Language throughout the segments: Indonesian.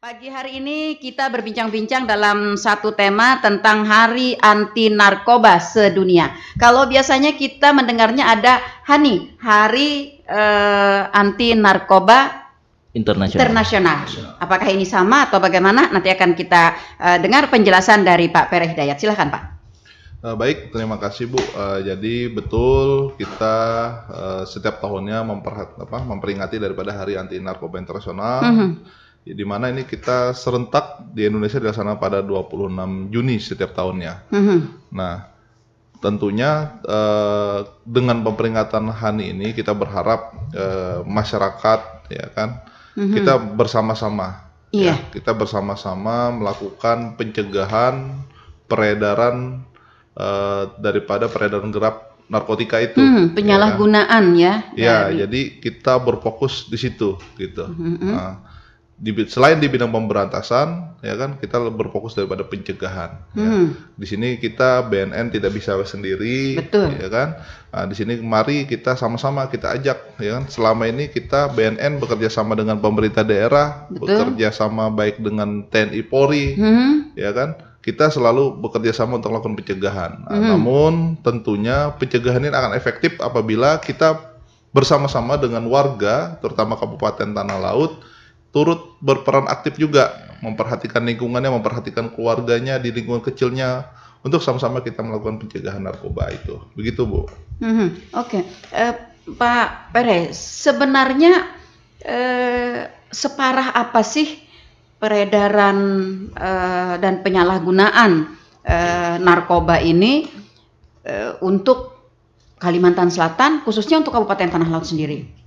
Pagi hari ini kita berbincang-bincang dalam satu tema tentang Hari Anti Narkoba Sedunia. Kalau biasanya kita mendengarnya ada Hari Anti Narkoba Internasional. Apakah ini sama atau bagaimana? Nanti akan kita dengar penjelasan dari Pak Pereh Hidayat. Silahkan Pak. Baik, terima kasih Bu. Jadi betul kita setiap tahunnya memperingati daripada Hari Anti Narkoba Internasional. Di mana ini kita serentak di Indonesia dilaksanakan pada 26 Juni setiap tahunnya. Nah, tentunya dengan peringatan hari ini kita berharap masyarakat, ya kan, kita bersama-sama, ya, kita bersama-sama melakukan pencegahan peredaran daripada peredaran gelap narkotika itu, penyalahgunaan, ya. Ya, jadi kita berfokus di situ, gitu. Nah, selain di bidang pemberantasan, ya kan, kita berfokus daripada pencegahan. Ya. Di sini kita BNN tidak bisa sendiri, ya kan. Nah, di sini mari kita sama-sama kita ajak, ya kan. Selama ini kita BNN bekerja sama dengan pemerintah daerah, bekerja sama baik dengan TNI Polri, ya kan. Kita selalu bekerja sama untuk melakukan pencegahan. Nah, namun tentunya pencegahan ini akan efektif apabila kita bersama-sama dengan warga, terutama Kabupaten Tanah Laut, turut berperan aktif juga, memperhatikan lingkungannya, memperhatikan keluarganya di lingkungan kecilnya, untuk sama-sama kita melakukan pencegahan narkoba itu. Begitu, Bu. Oke. Pak Pereh, sebenarnya separah apa sih peredaran dan penyalahgunaan narkoba ini untuk Kalimantan Selatan, khususnya untuk Kabupaten Tanah Laut sendiri?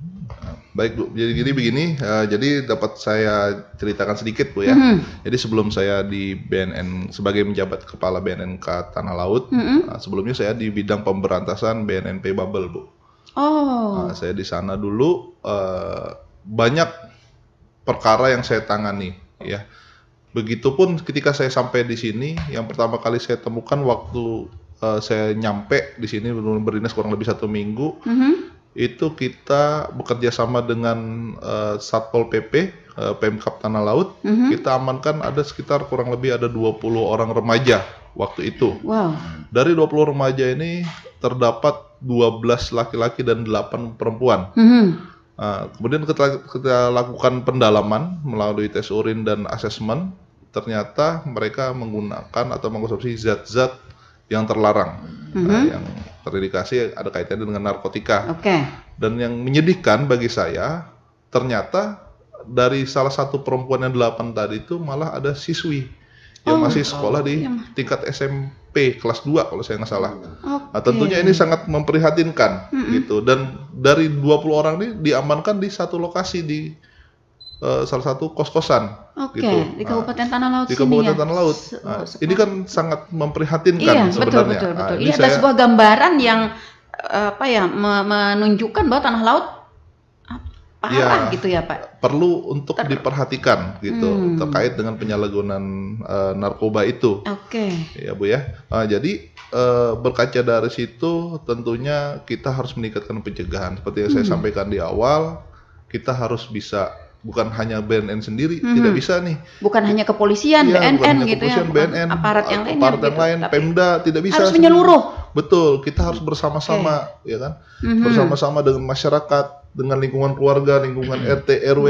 Baik Bu, jadi begini, jadi dapat saya ceritakan sedikit Bu ya. Jadi sebelum saya di BNN sebagai menjabat kepala BNNK Tanah Laut, sebelumnya saya di bidang pemberantasan BNNP Bubble Bu. Saya di sana dulu banyak perkara yang saya tangani, ya. Begitupun ketika saya sampai di sini, yang pertama kali saya temukan waktu saya nyampe di sini berdinas kurang lebih 1 minggu. Itu kita bekerja sama dengan Satpol PP, Pemkab Tanah Laut. Kita amankan ada sekitar kurang lebih ada 20 orang remaja waktu itu. Dari 20 remaja ini terdapat 12 laki-laki dan 8 perempuan. Kemudian kita lakukan pendalaman melalui tes urin dan asesmen. Ternyata mereka menggunakan atau mengkonsumsi zat-zat yang terlarang, yang terindikasi ada kaitannya dengan narkotika. Dan yang menyedihkan bagi saya, ternyata dari salah satu perempuan yang 8 tadi itu malah ada siswi yang masih sekolah di tingkat SMP kelas 2 kalau saya nggak salah. Nah, tentunya ini sangat memprihatinkan, gitu. Dan dari 20 orang ini diamankan di satu lokasi di salah satu kos-kosan, gitu. Di Kabupaten Tanah Laut. Di Kabupaten Tanah Laut. Nah, ini kan sangat memprihatinkan sebenarnya. Betul. Ini ada sebuah gambaran yang menunjukkan bahwa Tanah Laut parah, gitu ya Pak. Perlu untuk diperhatikan, gitu, terkait dengan penyalahgunaan narkoba itu. Ya Bu ya. Jadi berkaca dari situ, tentunya kita harus meningkatkan pencegahan. Seperti yang saya sampaikan di awal, kita harus bisa. Bukan hanya BNN sendiri, tidak bisa nih. Bukan hanya kepolisian, BNN gitu ya. BNN, aparat yang lain, Pemda, tidak bisa. Harus menyeluruh. Betul, kita harus bersama-sama, ya kan? Bersama-sama dengan masyarakat, dengan lingkungan keluarga, lingkungan RT, RW.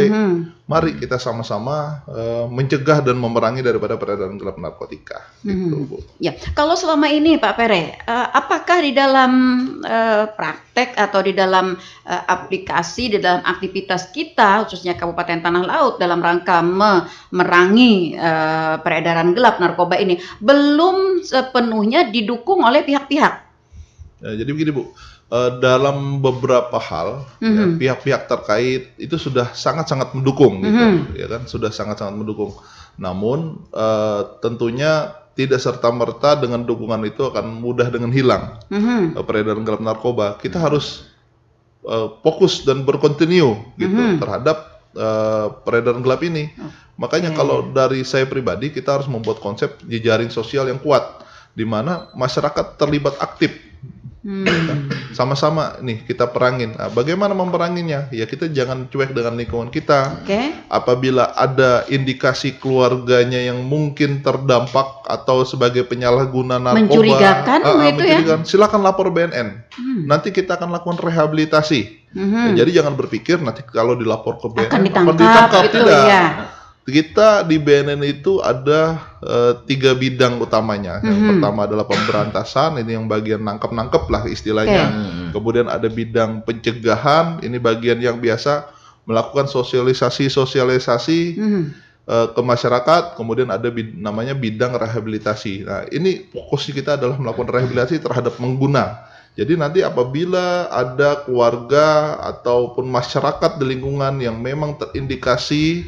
Mari kita sama-sama mencegah dan memerangi daripada peredaran gelap narkotika. Gitu, Bu. Ya, kalau selama ini Pak Pereh, apakah di dalam praktek atau di dalam aplikasi, di dalam aktivitas kita, khususnya Kabupaten Tanah Laut dalam rangka memerangi peredaran gelap narkoba ini, belum sepenuhnya didukung oleh pihak-pihak? Jadi begini Bu. Dalam beberapa hal, pihak-pihak terkait itu sudah sangat-sangat mendukung, gitu, ya kan, sudah sangat-sangat mendukung. Namun tentunya tidak serta-merta dengan dukungan itu akan mudah dengan hilang peredaran gelap narkoba. Kita harus fokus dan berkontinu, gitu, terhadap peredaran gelap ini. Makanya kalau dari saya pribadi, kita harus membuat konsep jejaring sosial yang kuat, di mana masyarakat terlibat aktif Sama-sama nih kita perangin. Nah, bagaimana memeranginya? Ya kita jangan cuek dengan lingkungan kita. Apabila ada indikasi keluarganya yang mungkin terdampak atau sebagai penyalahguna narkoba, mencurigakan, silakan lapor BNN. Nanti kita akan lakukan rehabilitasi. Jadi jangan berpikir nanti kalau dilapor ke BNN akan ditangkap, gitu, tidak. Ya. Kita di BNN itu ada 3 bidang utamanya. Yang pertama adalah pemberantasan, ini yang bagian nangkep-nangkep lah istilahnya. Kemudian ada bidang pencegahan, ini bagian yang biasa melakukan sosialisasi ke masyarakat. Kemudian ada namanya bidang rehabilitasi. Nah, ini fokus kita adalah melakukan rehabilitasi terhadap pengguna. Jadi nanti apabila ada keluarga ataupun masyarakat di lingkungan yang memang terindikasi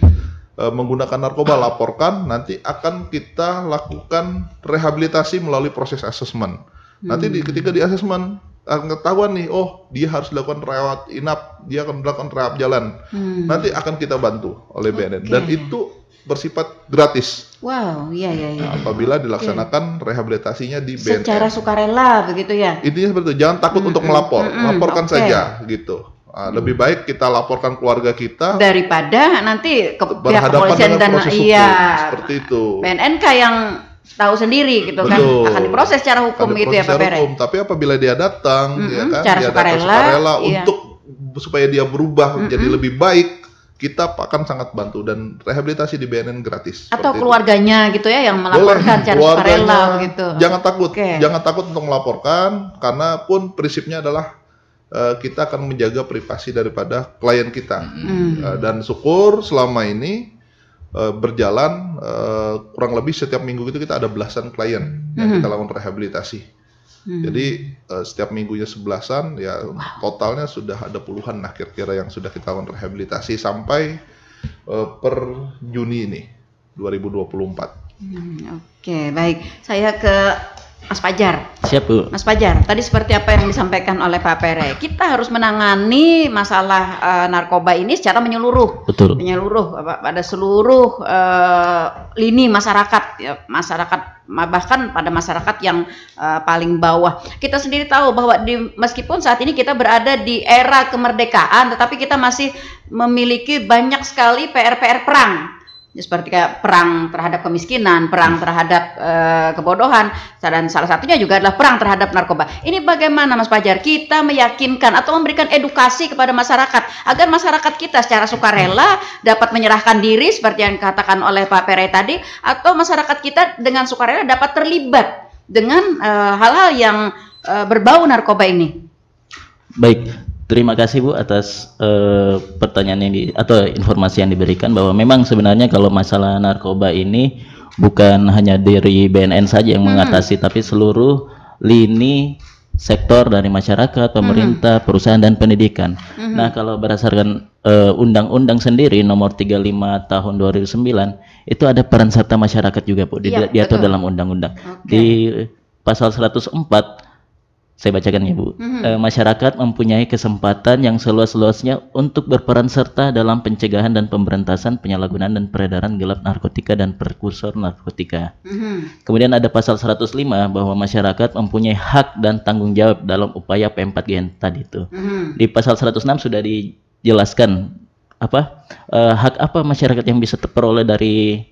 menggunakan narkoba, laporkan, nanti akan kita lakukan rehabilitasi melalui proses asesmen. Nanti ketika di asesmen akan ketahuan nih, oh dia harus dilakukan rawat inap, dia akan melakukan rehab jalan. Nanti akan kita bantu oleh BNN dan itu bersifat gratis. Wow, iya. Nah, apabila dilaksanakan rehabilitasinya di BNN. Secara sukarela begitu ya. Intinya seperti itu, jangan takut untuk melapor, laporkan saja gitu. Lebih baik kita laporkan keluarga kita daripada nanti ke pihak kepolisian dan seperti itu. BNN yang tahu sendiri gitu. Betul. Kan akan diproses secara hukum gitu ya Pak Pere. Tapi apabila dia datang ya kan, dia sukarela untuk supaya dia berubah menjadi lebih baik, kita akan sangat bantu dan rehabilitasi di BNN gratis. Atau keluarganya gitu ya yang melaporkan secara sukarela gitu. Jangan takut, jangan takut untuk melaporkan karena pun prinsipnya adalah kita akan menjaga privasi daripada klien kita. Dan syukur selama ini berjalan kurang lebih setiap minggu itu kita ada belasan klien yang kita lakukan rehabilitasi. Jadi setiap minggunya 11-an ya, totalnya sudah ada puluhan lah kira-kira yang sudah kita lakukan rehabilitasi sampai per Juni ini 2024. Oke, baik. Saya ke Mas Fajar. Siap, Bu. Mas Fajar, tadi seperti apa yang disampaikan oleh Pak Pere, kita harus menangani masalah narkoba ini secara menyeluruh. Betul. Menyeluruh pada seluruh lini masyarakat, ya, masyarakat bahkan pada masyarakat yang paling bawah. Kita sendiri tahu bahwa meskipun saat ini kita berada di era kemerdekaan, tetapi kita masih memiliki banyak sekali PR-PR perang. Seperti kayak perang terhadap kemiskinan, perang terhadap kebodohan, dan salah satunya juga adalah perang terhadap narkoba. Ini bagaimana Mas Fajar kita meyakinkan atau memberikan edukasi kepada masyarakat agar masyarakat kita secara sukarela dapat menyerahkan diri seperti yang dikatakan oleh Pak Pere tadi, atau masyarakat kita dengan sukarela dapat terlibat dengan hal-hal yang berbau narkoba ini. Baik. Terima kasih Bu atas pertanyaan atau informasi yang diberikan, bahwa memang sebenarnya kalau masalah narkoba ini bukan hanya dari BNN saja yang mengatasi, tapi seluruh lini sektor dari masyarakat, pemerintah, perusahaan dan pendidikan. Nah, kalau berdasarkan undang-undang sendiri nomor 35 tahun 2009 itu ada peran serta masyarakat juga Bu, diatur dalam undang-undang. Di pasal 104 saya bacakan ya Bu. Masyarakat mempunyai kesempatan yang seluas-luasnya untuk berperan serta dalam pencegahan dan pemberantasan penyalahgunaan dan peredaran gelap narkotika dan prekursor narkotika. Kemudian ada pasal 105 bahwa masyarakat mempunyai hak dan tanggung jawab dalam upaya P4GN tadi itu. Di pasal 106 sudah dijelaskan hak apa masyarakat yang bisa terperoleh dari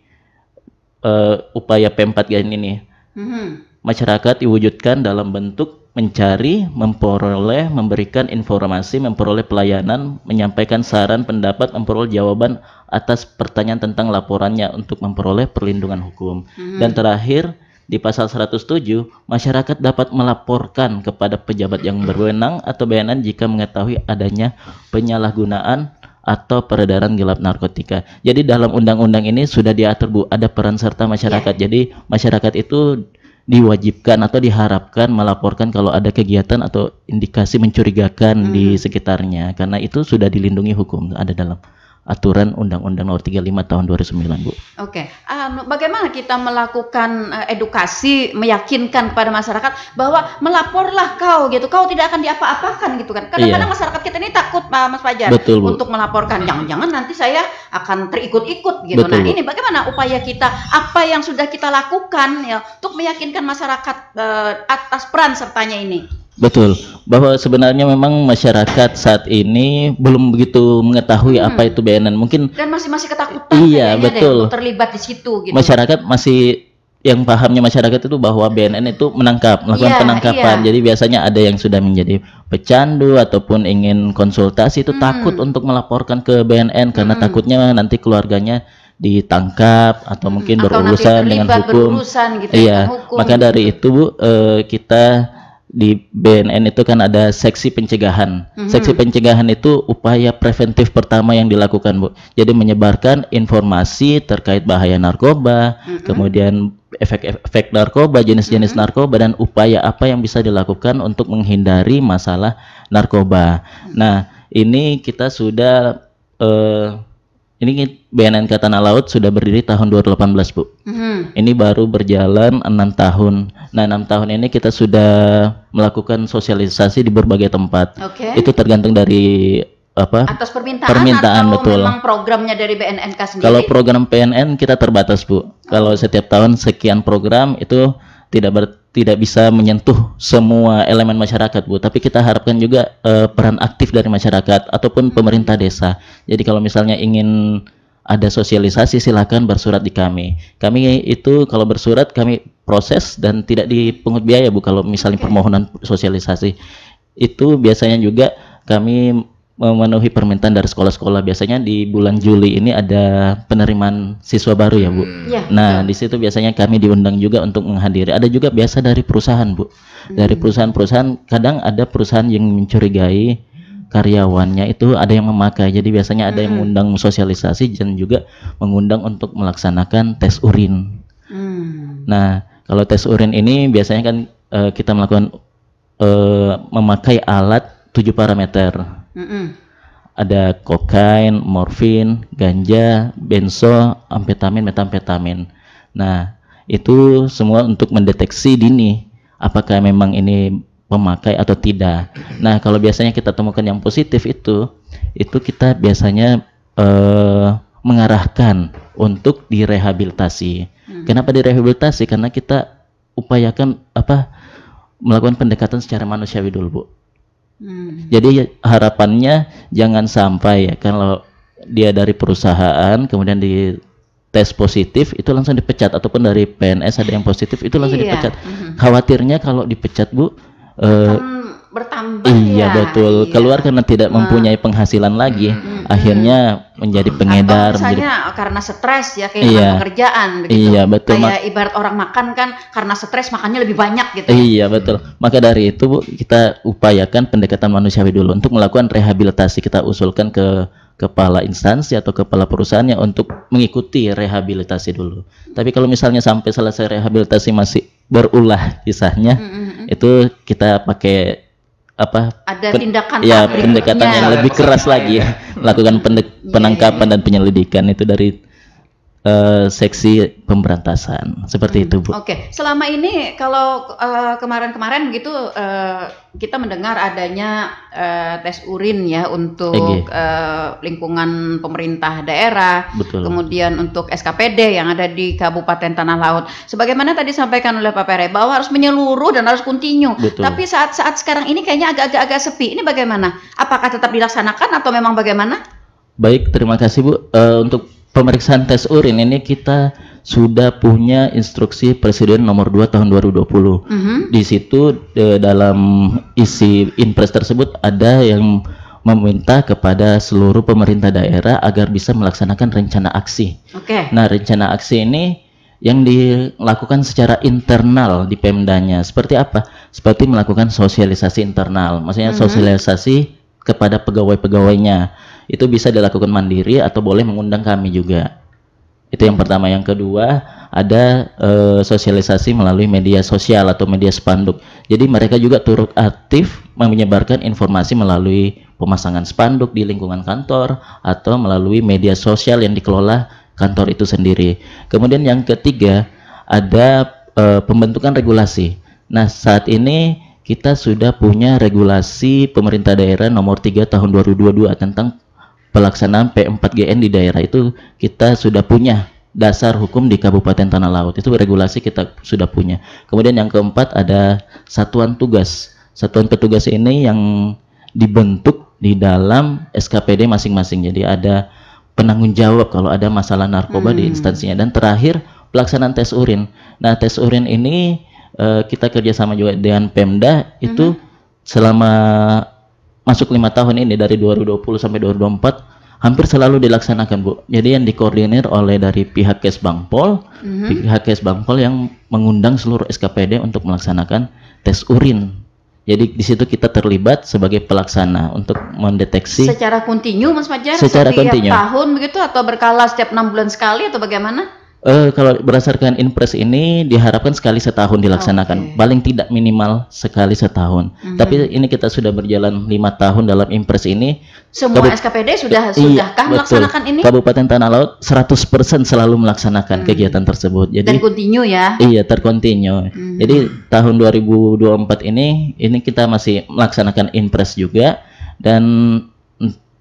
upaya P4GN ini. Masyarakat diwujudkan dalam bentuk mencari, memperoleh, memberikan informasi, memperoleh pelayanan, menyampaikan saran, pendapat, memperoleh jawaban atas pertanyaan tentang laporannya untuk memperoleh perlindungan hukum. Dan terakhir, di pasal 107, masyarakat dapat melaporkan kepada pejabat yang berwenang atau BNN jika mengetahui adanya penyalahgunaan atau peredaran gelap narkotika. Jadi dalam undang-undang ini sudah diatur Bu, ada peran serta masyarakat. Jadi masyarakat itu diwajibkan atau diharapkan melaporkan kalau ada kegiatan atau indikasi mencurigakan di sekitarnya, karena itu sudah dilindungi hukum, ada dalam aturan Undang-Undang Nomor 35 Tahun 2009, Bu. Oke. Bagaimana kita melakukan edukasi, meyakinkan kepada masyarakat bahwa melaporlah kau gitu, kau tidak akan diapa-apakan gitu kan? Kadang-kadang masyarakat kita ini takut, Pak Mas Fajar, untuk melaporkan. Jangan-jangan nanti saya akan terikut-ikut gitu. Betul, nah, ini bagaimana upaya kita, apa yang sudah kita lakukan ya untuk meyakinkan masyarakat atas peran sertanya ini? Betul, bahwa sebenarnya memang masyarakat saat ini belum begitu mengetahui apa itu BNN. Mungkin dan masih ketakutan. Iya, betul. Deh, terlibat di situ gitu. Masyarakat masih, yang pahamnya masyarakat itu bahwa BNN itu melakukan penangkapan. Jadi biasanya ada yang sudah menjadi pecandu ataupun ingin konsultasi itu takut untuk melaporkan ke BNN karena takutnya nanti keluarganya ditangkap atau mungkin berurusan dengan hukum. Gitu iya, hukum. Maka dari itu Bu, kita di BNN itu kan ada seksi pencegahan. Seksi pencegahan itu upaya preventif pertama yang dilakukan, Bu. Jadi menyebarkan informasi terkait bahaya narkoba, kemudian efek narkoba, jenis-jenis narkoba, dan upaya apa yang bisa dilakukan untuk menghindari masalah narkoba. Nah, ini kita sudah ini BNN Tanah Laut sudah berdiri tahun 2018, Bu. Ini baru berjalan 6 tahun. Nah, 6 tahun ini kita sudah melakukan sosialisasi di berbagai tempat. Itu tergantung dari atas permintaan atau betul. Memang programnya dari BNNK sendiri? Kalau program PNN kita terbatas, Bu. Kalau setiap tahun sekian program itu tidak bisa menyentuh semua elemen masyarakat, Bu. Tapi kita harapkan juga peran aktif dari masyarakat ataupun pemerintah desa. Jadi kalau misalnya ingin ada sosialisasi, silakan bersurat di kami. Kami itu kalau bersurat kami proses dan tidak dipungut biaya, Bu. Kalau misalnya permohonan sosialisasi itu biasanya juga kami memenuhi permintaan dari sekolah-sekolah. Biasanya di bulan Juli ini ada penerimaan siswa baru ya, Bu. Nah, di situ biasanya kami diundang juga untuk menghadiri. Ada juga biasa dari perusahaan, Bu. Dari perusahaan-perusahaan, kadang ada perusahaan yang mencurigai karyawannya itu ada yang memakai. Jadi biasanya ada yang mengundang sosialisasi dan juga mengundang untuk melaksanakan tes urin. Nah, kalau tes urin ini biasanya kan kita melakukan memakai alat 7 parameter. Ada kokain, morfin, ganja, benzo, amfetamin, metamfetamin. Nah, itu semua untuk mendeteksi dini apakah memang ini pemakai atau tidak. Nah, kalau biasanya kita temukan yang positif itu kita biasanya mengarahkan untuk direhabilitasi. Kenapa direhabilitasi? Karena kita upayakan melakukan pendekatan secara manusiawi dulu, Bu. Jadi harapannya jangan sampai ya kalau dia dari perusahaan kemudian di tes positif itu langsung dipecat, ataupun dari PNS ada yang positif itu langsung dipecat. Khawatirnya kalau dipecat, Bu, bertambah. Iya, betul. Keluar karena tidak mempunyai penghasilan lagi, akhirnya menjadi pengedar. Atau misalnya karena stres ya, kehilangan pekerjaan begitu. Iya, betul. Kayak ibarat orang makan kan, karena stres makannya lebih banyak gitu. Iya, betul. Maka dari itu, Bu, kita upayakan pendekatan manusiawi dulu untuk melakukan rehabilitasi. Kita usulkan ke kepala instansi atau kepala perusahaannya untuk mengikuti rehabilitasi dulu. Tapi kalau misalnya sampai selesai rehabilitasi masih berulah kisahnya, itu kita pakai ada tindakan pendekatan yang lebih keras lagi ya. Lakukan penangkapan dan penyelidikan itu dari seksi pemberantasan seperti itu, Bu. Selama ini kalau kemarin-kemarin gitu kita mendengar adanya tes urin ya untuk lingkungan pemerintah daerah. Betul. Kemudian untuk SKPD yang ada di Kabupaten Tanah Laut. Sebagaimana tadi disampaikan oleh Pak Pere bahwa harus menyeluruh dan harus kontinu. Tapi saat sekarang ini kayaknya agak sepi. Ini bagaimana? Apakah tetap dilaksanakan atau memang bagaimana? Baik, terima kasih, Bu. Untuk pemeriksaan tes urin ini kita sudah punya instruksi Presiden nomor 2 tahun 2020. Di situ dalam isi Inpres tersebut ada yang meminta kepada seluruh pemerintah daerah agar bisa melaksanakan rencana aksi. Nah, rencana aksi ini yang dilakukan secara internal di Pemdanya. Seperti apa? Seperti melakukan sosialisasi internal. Maksudnya sosialisasi kepada pegawai-pegawainya. Itu bisa dilakukan mandiri atau boleh mengundang kami juga. Itu yang pertama. Yang kedua, ada sosialisasi melalui media sosial atau media spanduk. Jadi mereka juga turut aktif menyebarkan informasi melalui pemasangan spanduk di lingkungan kantor atau melalui media sosial yang dikelola kantor itu sendiri. Kemudian yang ketiga, ada pembentukan regulasi. Nah, saat ini kita sudah punya regulasi pemerintah daerah nomor 3 tahun 2022 tentang pelaksanaan P4GN di daerah. Itu kita sudah punya dasar hukum di Kabupaten Tanah Laut. Itu regulasi kita sudah punya. Kemudian yang keempat ada satuan tugas. satuan petugas ini yang dibentuk di dalam SKPD masing-masing. Jadi ada penanggung jawab kalau ada masalah narkoba di instansinya. Dan terakhir pelaksanaan tes urin. Nah, tes urin ini kita kerjasama juga dengan Pemda itu selama masuk 5 tahun ini dari 2020 sampai 2024 hampir selalu dilaksanakan, Bu. Jadi yang dikoordinir oleh dari pihak Kesbangpol, pihak Kesbangpol yang mengundang seluruh SKPD untuk melaksanakan tes urin. Jadi di situ kita terlibat sebagai pelaksana untuk mendeteksi secara kontinu, Mas Fajar, secara setiap kontinu tahun begitu atau berkala setiap 6 bulan sekali atau bagaimana? Kalau berdasarkan Inpres ini diharapkan sekali setahun dilaksanakan, paling tidak minimal sekali setahun. Tapi ini kita sudah berjalan 5 tahun dalam Inpres ini. Semua SKPD sudahkah melaksanakan ini? Kabupaten Tanah Laut 100% selalu melaksanakan kegiatan tersebut. Jadi dan kontinu ya? Iya, terkontinu. Jadi tahun 2024 ini kita masih melaksanakan Inpres juga, dan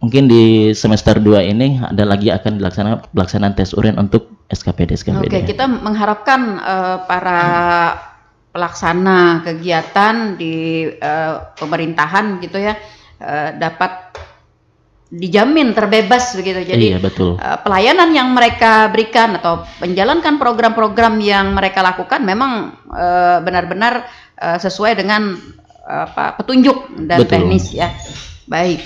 mungkin di semester 2 ini ada lagi akan dilaksanakan pelaksanaan tes urin untuk SKPD. Oke, kita mengharapkan para pelaksana kegiatan di pemerintahan gitu ya dapat dijamin terbebas begitu. Jadi iya, betul. Pelayanan yang mereka berikan atau menjalankan program-program yang mereka lakukan memang benar-benar sesuai dengan petunjuk dan teknis ya. Baik.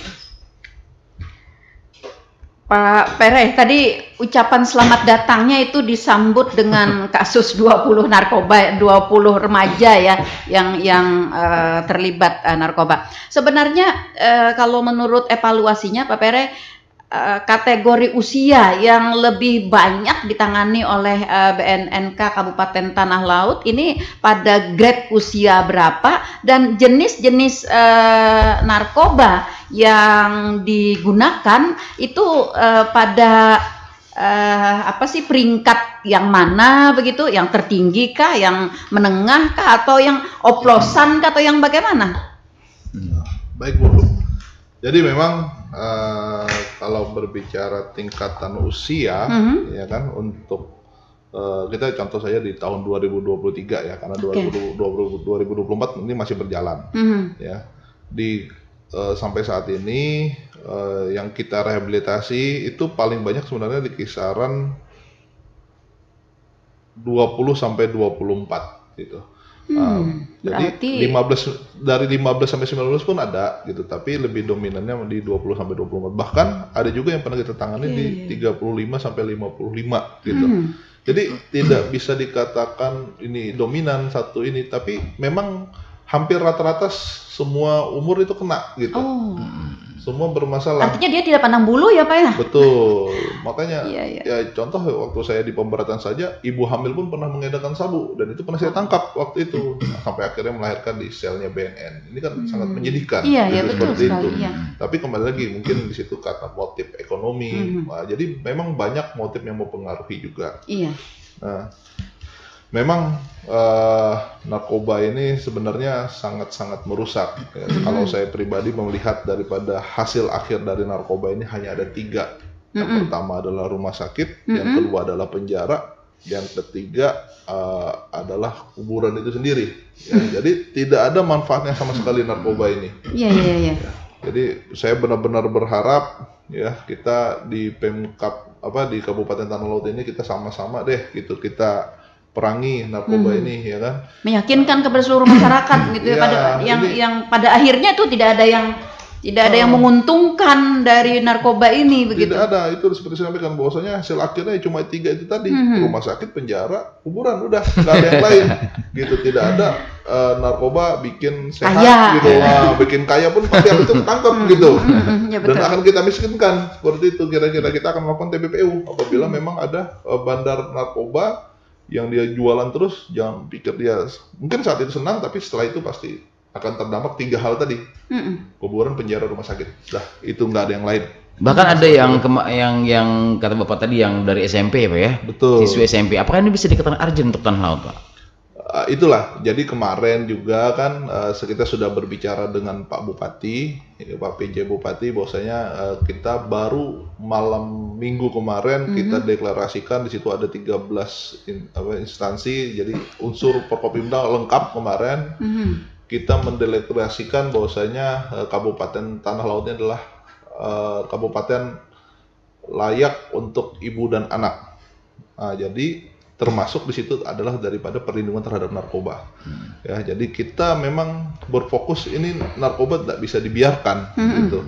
Pak Pere, tadi ucapan selamat datangnya itu disambut dengan kasus 20 narkoba, 20 remaja ya yang terlibat narkoba. Sebenarnya kalau menurut evaluasinya Pak Pere, kategori usia yang lebih banyak ditangani oleh BNNK Kabupaten Tanah Laut ini pada grade usia berapa, dan jenis-jenis narkoba yang digunakan itu pada peringkat yang mana begitu, yang tertinggi kah, yang menengah kah, atau yang oplosan kah, atau yang bagaimana? Baik, Bu. Jadi memang kalau berbicara tingkatan usia, ya kan, untuk kita contoh saja di tahun 2023 ya, karena 2024 ini masih berjalan, ya. Sampai saat ini yang kita rehabilitasi itu paling banyak sebenarnya di kisaran 20 sampai 24 gitu. Jadi 15 sampai 19 pun ada gitu, tapi lebih dominannya di 20 sampai 24. Bahkan ada juga yang pernah kita tangani di 35 sampai 55 gitu. Jadi tidak bisa dikatakan ini dominan satu ini, tapi memang hampir rata-rata semua umur itu kena gitu. Semua bermasalah. Artinya dia tidak pandang bulu ya Pak ya? Betul. Makanya ya contoh waktu saya di pemberatan saja, ibu hamil pun pernah mengedarkan sabu, dan itu pernah saya tangkap waktu itu, sampai akhirnya melahirkan di selnya BNN. Ini kan sangat menyedihkan. Iya, betul seperti sekali, itu. Iya. Tapi kembali lagi mungkin di situ karena motif ekonomi. Nah, jadi memang banyak motif yang mempengaruhi juga. Iya. Nah, memang narkoba ini sebenarnya sangat-sangat merusak. Ya. Kalau saya pribadi melihat daripada hasil akhir dari narkoba ini hanya ada 3. Yang pertama adalah rumah sakit, yang kedua adalah penjara, yang ketiga adalah kuburan itu sendiri. Ya, jadi tidak ada manfaatnya sama sekali narkoba ini. Iya. Ya, jadi saya benar-benar berharap ya kita di Pemkab di Kabupaten Tanah Laut ini kita sama-sama deh gitu, kita perangi narkoba ini, ya kan, meyakinkan kepada seluruh masyarakat gitu ya, pada yang pada akhirnya itu tidak ada yang menguntungkan dari narkoba ini begitu. Tidak ada, itu seperti saya sampaikan bahwasanya hasil akhirnya cuma 3 itu tadi, rumah sakit, penjara, kuburan, udah nggak ada yang lain gitu. Tidak ada narkoba bikin sehat kaya, gitu, bikin kaya pun pasti habis itu ketangkep gitu, dan akan kita miskinkan seperti itu. Kira-kira kita akan melakukan TPPU apabila memang ada bandar narkoba yang dia jualan terus. Jangan pikir dia mungkin saat itu senang, tapi setelah itu pasti akan terdampak 3 hal tadi, kuburan, penjara, rumah sakit. Dah, itu nggak ada yang lain. Bahkan ada yang kata Bapak tadi yang dari SMP Pak ya? Betul. Siswa SMP. Apakah ini bisa dikatakan urgent untuk Tanah Laut Pak? Itulah, jadi kemarin juga kan kita sudah berbicara dengan Pak Bupati, Pak PJ Bupati, bahwasanya kita baru malam minggu kemarin kita deklarasikan di situ ada 13 instansi, jadi unsur Forkopimda lengkap kemarin. kita mendeklarasikan bahwasanya Kabupaten Tanah Lautnya adalah kabupaten layak untuk ibu dan anak. Nah, jadi termasuk di situ adalah daripada perlindungan terhadap narkoba. Ya, jadi kita memang berfokus ini narkoba tidak bisa dibiarkan gitu.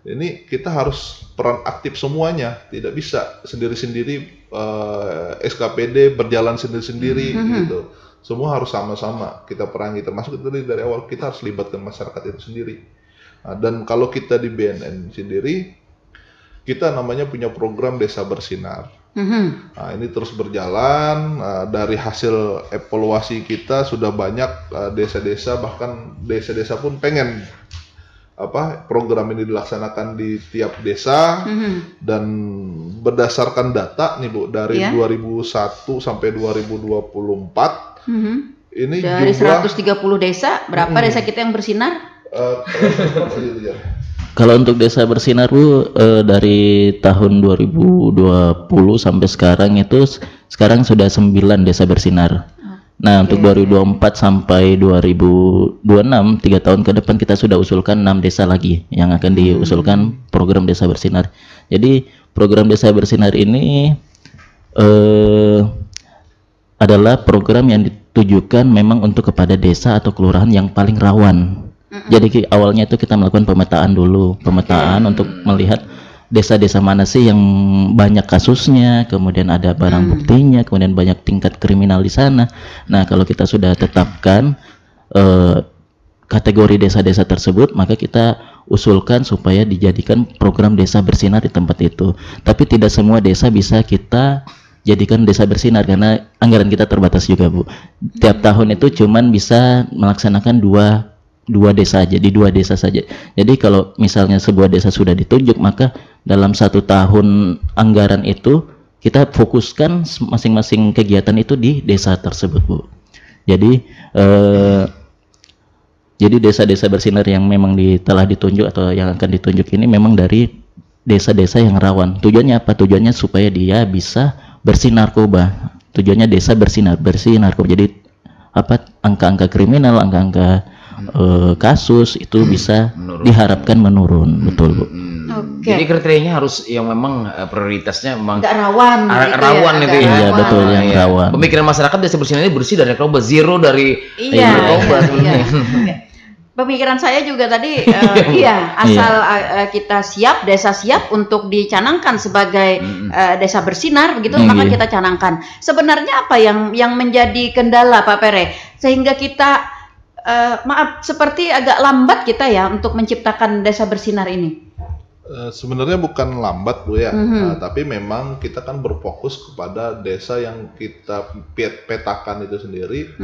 Ini kita harus peran aktif semuanya, tidak bisa sendiri-sendiri SKPD berjalan sendiri-sendiri gitu. Semua harus sama-sama kita perangi, termasuk itu dari awal kita harus libatkan masyarakat itu sendiri. Nah, dan kalau kita di BNN sendiri, kita namanya punya program Desa Bersinar. Nah, ini terus berjalan. Dari hasil evaluasi kita sudah banyak desa-desa, bahkan desa-desa pun pengen program ini dilaksanakan di tiap desa. Dan berdasarkan data nih Bu, dari 2001 sampai 2024 ini dari jumlah 130 desa, berapa desa kita yang bersinar? Kalau untuk Desa Bersinar Bu, dari tahun 2020 sampai sekarang itu sekarang sudah 9 desa bersinar. Nah, untuk 2024 sampai 2026, 3 tahun ke depan kita sudah usulkan 6 desa lagi yang akan diusulkan program Desa Bersinar. Jadi program Desa Bersinar ini adalah program yang ditujukan memang untuk kepada desa atau kelurahan yang paling rawan. Jadi awalnya itu kita melakukan pemetaan dulu, untuk melihat desa-desa mana sih yang banyak kasusnya, kemudian ada barang buktinya, kemudian banyak tingkat kriminal di sana. Nah, kalau kita sudah tetapkan kategori desa-desa tersebut, maka kita usulkan supaya dijadikan program Desa Bersinar di tempat itu. Tapi tidak semua desa bisa kita jadikan Desa Bersinar karena anggaran kita terbatas juga Bu. Tiap tahun itu cuman bisa melaksanakan dua desa aja, di 2 desa saja. Jadi kalau misalnya sebuah desa sudah ditunjuk, maka dalam 1 tahun anggaran itu kita fokuskan masing-masing kegiatan itu di desa tersebut Bu. Jadi desa-desa bersinar yang memang telah ditunjuk atau yang akan ditunjuk ini memang dari desa-desa yang rawan. Tujuannya apa? Tujuannya supaya dia bisa bersih narkoba. Tujuannya desa bersih narkoba. Jadi angka-angka kriminal, angka-angka kasus itu bisa diharapkan menurun. Betul Bu. Jadi kriterianya harus yang memang prioritasnya memang nggak rawan, rawan itu ya. Iya betul, yang rawan. Pemikiran masyarakat Desa Bersinar ini bersih dari narkoba, zero dari narkoba sebenarnya. Pemikiran saya juga tadi asal kita siap, desa siap untuk dicanangkan sebagai desa bersinar begitu, maka kita canangkan. Sebenarnya apa yang menjadi kendala Pak Pere sehingga kita seperti agak lambat kita ya untuk menciptakan desa bersinar ini? Sebenarnya bukan lambat Bu ya, tapi memang kita kan berfokus kepada desa yang kita petakan itu sendiri,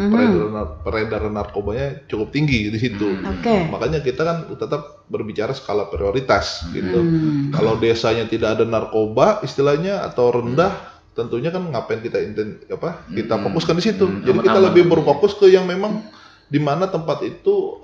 peredaran narkobanya cukup tinggi di situ. Makanya kita kan tetap berbicara skala prioritas gitu. Kalau desanya tidak ada narkoba istilahnya atau rendah, tentunya kan ngapain kita fokuskan di situ. Jadi kita lebih berfokus ke yang memang di mana tempat itu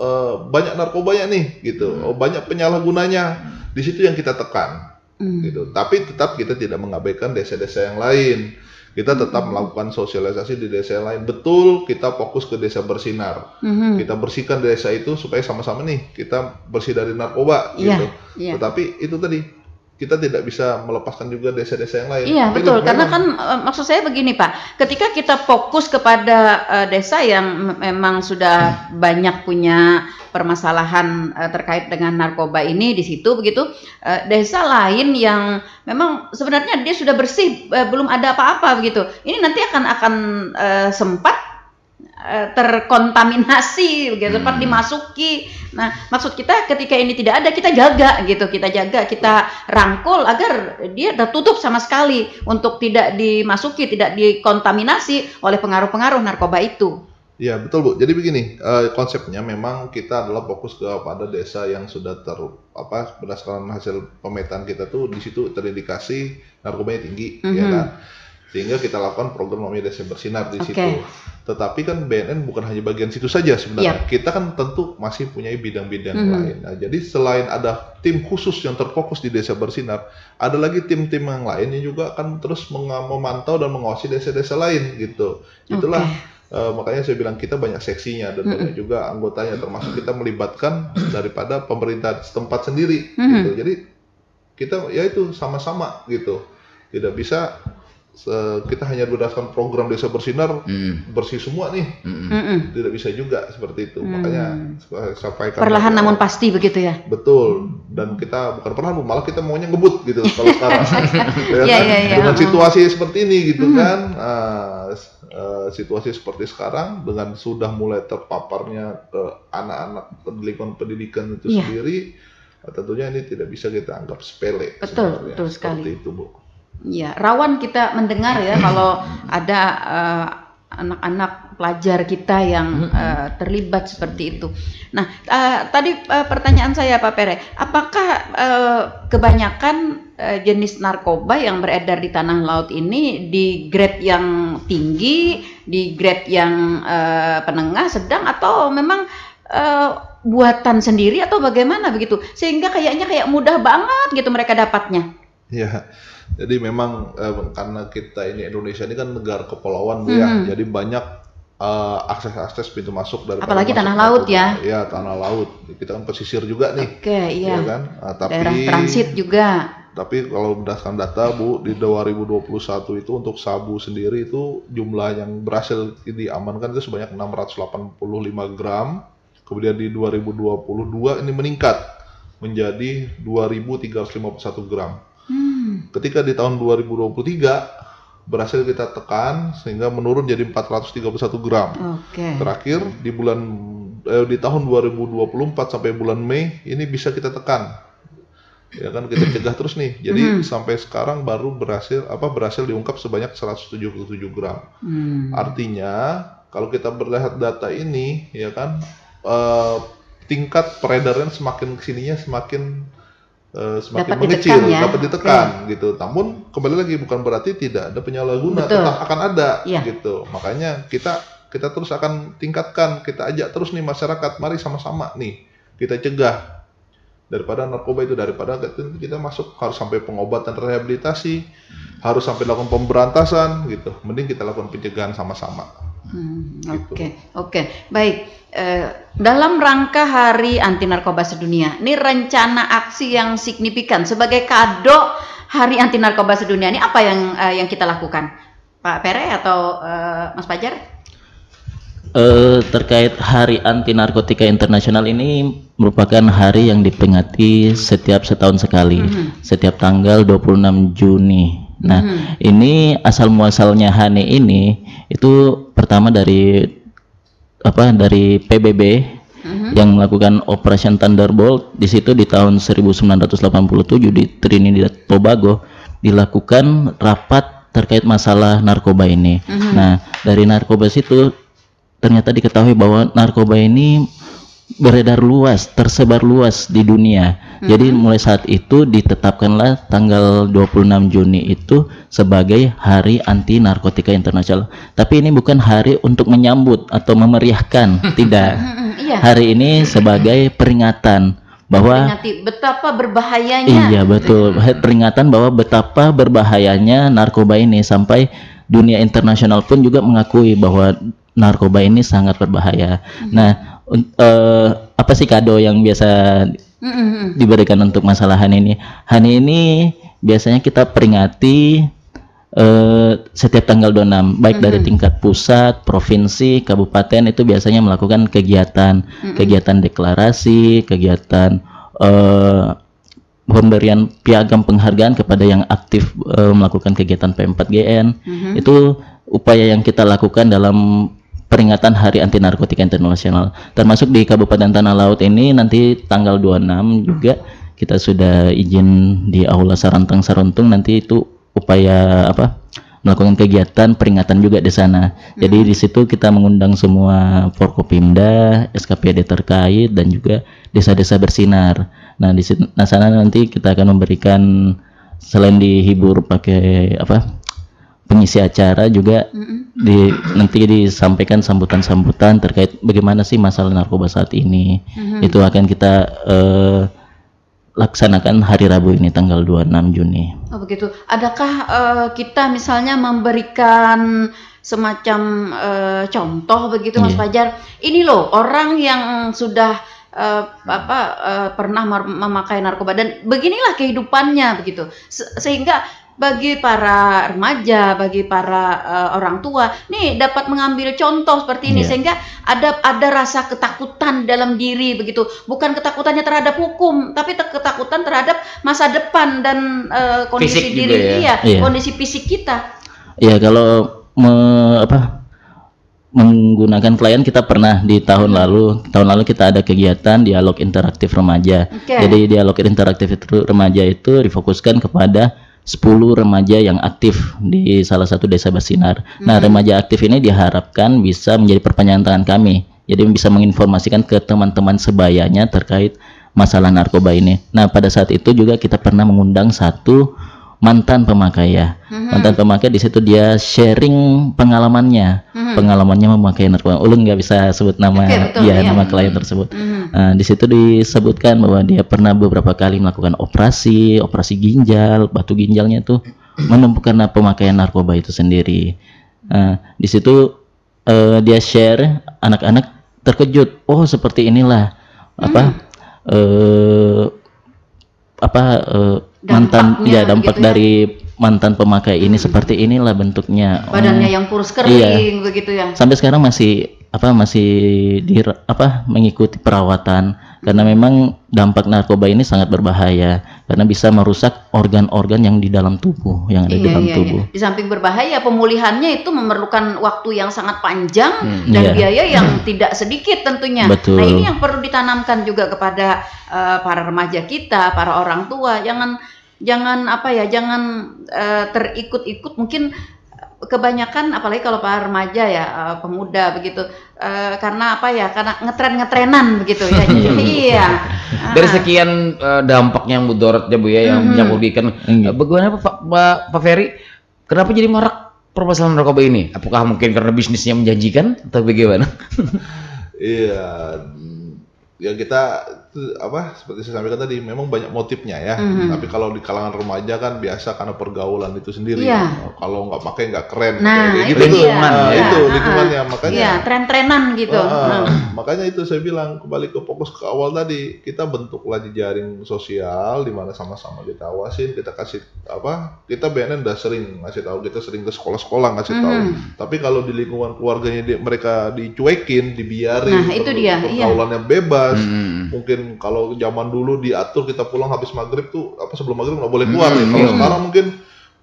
banyak narkobanya nih gitu, banyak penyalahgunanya. Di situ yang kita tekan gitu. Tapi tetap kita tidak mengabaikan desa-desa yang lain. Kita tetap melakukan sosialisasi di desa yang lain. Betul, kita fokus ke Desa Bersinar. Kita bersihkan desa itu supaya sama-sama nih kita bersih dari narkoba gitu. Tetapi itu tadi kita tidak bisa melepaskan juga desa-desa yang lain. Iya betul, karena kan maksud saya begini Pak, ketika kita fokus kepada desa yang memang sudah banyak punya permasalahan terkait dengan narkoba ini di situ begitu, desa lain yang memang sebenarnya dia sudah bersih, belum ada apa-apa begitu, ini nanti akan sempat terkontaminasi begitu, sempat dimasuki. Nah, maksud kita ketika ini tidak ada, kita jaga gitu, kita rangkul agar dia tertutup sama sekali untuk tidak dimasuki, tidak dikontaminasi oleh pengaruh-pengaruh narkoba itu. Ya betul Bu. Jadi begini, konsepnya memang kita adalah fokus kepada desa yang sudah berdasarkan hasil pemetaan kita tuh di situ terindikasi narkobanya tinggi, ya kan? Sehingga kita lakukan program namanya Desa Bersinar di situ. Tetapi kan BNN bukan hanya bagian situ saja sebenarnya. Kita kan tentu masih punya bidang-bidang lain. Nah, jadi selain ada tim khusus yang terfokus di Desa Bersinar, ada lagi tim-tim yang lain yang juga akan terus memantau dan mengawasi desa-desa lain gitu. Itulah makanya saya bilang kita banyak seksinya dan banyak juga anggotanya, termasuk kita melibatkan daripada pemerintah setempat sendiri gitu. Jadi kita ya itu sama-sama gitu, tidak bisa kita hanya berdasarkan program Desa Bersinar bersih semua nih, tidak bisa juga seperti itu. Makanya sampaikan perlahan namun pasti begitu ya. Betul, dan kita bukan perlahan, malah kita maunya ngebut gitu kalau sekarang. Ya, dengan situasi seperti ini gitu kan, situasi seperti sekarang dengan sudah mulai terpaparnya ke anak-anak lingkungan pendidikan itu sendiri, tentunya ini tidak bisa kita anggap sepele. Betul sekali. Seperti itu, Bu. Ya, rawan kita mendengar ya kalau ada anak-anak pelajar kita yang terlibat seperti itu. Nah, tadi pertanyaan saya Pak Pere, apakah kebanyakan jenis narkoba yang beredar di tanah laut ini di grade yang tinggi, di grade yang penengah, sedang, atau memang buatan sendiri atau bagaimana begitu? Sehingga kayaknya kayak mudah banget gitu mereka dapatnya. Ya, jadi memang karena kita ini Indonesia ini kan negara kepulauan, Bu, ya, jadi banyak akses pintu masuk dari apalagi tanah laut ya. Ya, tanah laut. Kita kan pesisir juga nih. Oke, iya. Ya kan? Tapi daerah transit juga. Tapi kalau berdasarkan data, Bu, di 2021 itu untuk sabu sendiri itu jumlah yang berhasil diamankan itu sebanyak 685 gram. Kemudian di 2022 ini meningkat menjadi 2.351 gram. Ketika di tahun 2023 berhasil kita tekan sehingga menurun jadi 431 gram. Terakhir di tahun 2024 sampai bulan Mei ini bisa kita tekan. Ya kan, kita cegah terus nih. Jadi sampai sekarang baru berhasil diungkap sebanyak 177 gram. Artinya kalau kita melihat data ini, ya kan, tingkat peredaran semakin kesininya semakin mengecil, dapat ditekan gitu. Namun kembali lagi bukan berarti tidak ada penyalahguna, tetap akan ada gitu. Makanya kita terus akan tingkatkan, kita ajak terus nih masyarakat, mari sama-sama nih kita cegah daripada narkoba itu, daripada kita masuk harus sampai pengobatan rehabilitasi, harus sampai lakukan pemberantasan gitu. Mending kita lakukan pencegahan sama-sama. Oke, baik. Dalam rangka Hari Anti Narkoba Sedunia, ini rencana aksi yang signifikan sebagai kado Hari Anti Narkoba Sedunia ini apa yang kita lakukan, Pak Pere atau Mas Fajar? Terkait Hari Anti Narkotika Internasional ini merupakan hari yang diperingati setiap setahun sekali, setiap tanggal 26 Juni. Nah, ini asal muasalnya HANI ini itu pertama dari PBB yang melakukan Operation Thunderbolt. Di situ di tahun 1987 di Trinidad Tobago dilakukan rapat terkait masalah narkoba ini. Nah, dari narkoba situ ternyata diketahui bahwa narkoba ini beredar luas, tersebar luas di dunia. Jadi mulai saat itu ditetapkanlah tanggal 26 Juni itu sebagai Hari Anti Narkotika Internasional. Tapi ini bukan hari untuk menyambut atau memeriahkan, tidak. Hari ini sebagai peringatan bahwa betapa berbahayanya. Iya, betul. Peringatan bahwa betapa berbahayanya narkoba ini, sampai dunia internasional pun juga mengakui bahwa narkoba ini sangat berbahaya. Nah, apa sih kado yang biasa diberikan untuk masalah HANI ini? HANI ini biasanya kita peringati setiap tanggal 26, baik dari tingkat pusat, provinsi, kabupaten, itu biasanya melakukan kegiatan deklarasi, kegiatan pemberian piagam penghargaan kepada yang aktif melakukan kegiatan P4GN. Itu upaya yang kita lakukan dalam peringatan Hari Anti Narkotika Internasional. Termasuk di Kabupaten Tanah Laut ini nanti tanggal 26 juga kita sudah izin di Aula Saruntung nanti itu upaya melakukan kegiatan peringatan juga di sana. Jadi di situ kita mengundang semua Forkopimda, SKPD terkait dan juga desa-desa bersinar. Nah, di sana nanti kita akan memberikan, selain dihibur pakai pengisi acara juga nanti disampaikan sambutan-sambutan terkait bagaimana sih masalah narkoba saat ini. Itu akan kita laksanakan hari Rabu ini tanggal 26 Juni. Oh begitu. Adakah kita misalnya memberikan semacam contoh begitu Mas Fajar. Ini loh orang yang sudah pernah memakai narkoba dan beginilah kehidupannya begitu. Sehingga bagi para remaja, bagi para orang tua, nih dapat mengambil contoh seperti ini sehingga ada rasa ketakutan dalam diri begitu. Bukan ketakutannya terhadap hukum, tapi ketakutan terhadap masa depan dan kondisi fisik diri juga kondisi fisik kita. Ya kalau menggunakan klien kita pernah di tahun lalu kita ada kegiatan dialog interaktif remaja. Jadi dialog interaktif itu remaja itu difokuskan kepada 10 remaja yang aktif di salah satu desa bersinar. Nah, remaja aktif ini diharapkan bisa menjadi perpanjangan tangan kami. Jadi bisa menginformasikan ke teman-teman sebayanya terkait masalah narkoba ini. Nah, pada saat itu juga kita pernah mengundang satu mantan pemakai ya. Mantan pemakai di situ dia sharing pengalamannya. Pengalamannya memakai narkoba. Ulun nggak bisa sebut nama nama klien tersebut. Nah, di situ disebutkan bahwa dia pernah beberapa kali melakukan operasi ginjal, batu ginjalnya itu menemukan pemakaian narkoba itu sendiri. Di situ dia share, anak-anak terkejut. Oh, seperti inilah dampak gitu dari mantan pemakai ini seperti inilah bentuknya. Badannya yang kurus kering begitu ya. Sampai sekarang masih mengikuti perawatan karena memang dampak narkoba ini sangat berbahaya karena bisa merusak organ-organ yang di dalam tubuh, yang ada di dalam tubuh. Di samping berbahaya, pemulihannya itu memerlukan waktu yang sangat panjang dan biaya yang tidak sedikit tentunya. Betul. Nah, ini yang perlu ditanamkan juga kepada para remaja kita, para orang tua. Jangan terikut-ikut mungkin kebanyakan, apalagi kalau para remaja ya, pemuda begitu, karena ngetren-ngetrenan begitu ya. Iya. Dari sekian dampaknya yang mudaratnya Bu ya, yang merugikan, bagaimana Pak Ferry, kenapa jadi marak permasalahan narkoba ini? Apakah mungkin karena bisnisnya menjanjikan atau bagaimana? Iya, ya kita seperti saya sampaikan tadi, memang banyak motifnya ya. Tapi kalau di kalangan remaja kan biasa karena pergaulan itu sendiri. Kalau nggak pakai nggak keren. Nah, gitu. Itu lingkungannya, makanya. Tren-trenan gitu. Makanya itu saya bilang kembali ke fokus ke awal tadi, kita bentuklah jejaring sosial di mana sama-sama kita awasin, kita kasih kita BNN udah sering ngasih tahu, kita sering ke sekolah-sekolah ngasih tahu. Tapi kalau di lingkungan keluarganya mereka dicuekin, dibiarin, pergaulannya bebas. Mungkin kalau zaman dulu diatur kita pulang habis maghrib tuh sebelum maghrib nggak boleh keluar nih. Kalau sekarang mungkin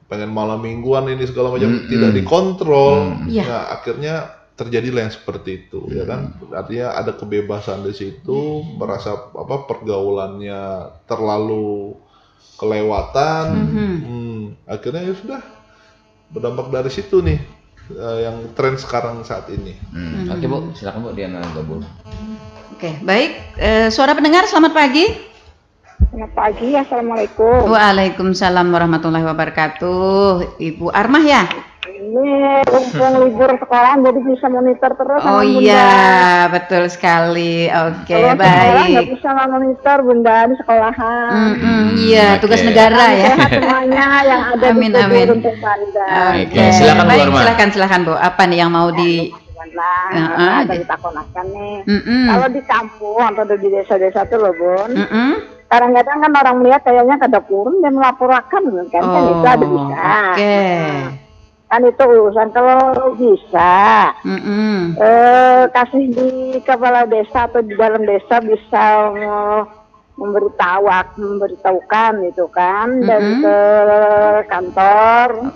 pengen malam mingguan ini segala macam tidak dikontrol. Nah, akhirnya terjadilah yang seperti itu ya kan. Artinya ada kebebasan di situ, merasa pergaulannya terlalu kelewatan. Akhirnya ya sudah berdampak dari situ nih yang tren sekarang saat ini. Oke Bu, silakan Bu Diana gabung. Oke, baik. Suara pendengar, selamat pagi. Selamat pagi, assalamualaikum. Waalaikumsalam warahmatullahi wabarakatuh. Ibu Armah ya? Ini mumpung libur sekolah jadi bisa monitor terus. Oh iya, betul sekali. Oke, baik. Nggak bisa monitor Bunda di sekolahan. Iya, tugas negara ya. Sehat semuanya yang ada di tubuh untuk Banda. Oke, silakan Bu Armah. Silakan Bu. Apa nih yang mau ada ditakonakan nih. Kalau di kampung atau di desa-desa tuh loh Bun, kadang-kadang kan orang melihat kayaknya kada purun dan melaporkan kan itu ada bisa. Kan itu urusan kalau bisa kasih di kepala desa atau di dalam desa bisa memberitahukan itu kan dan ke kantor.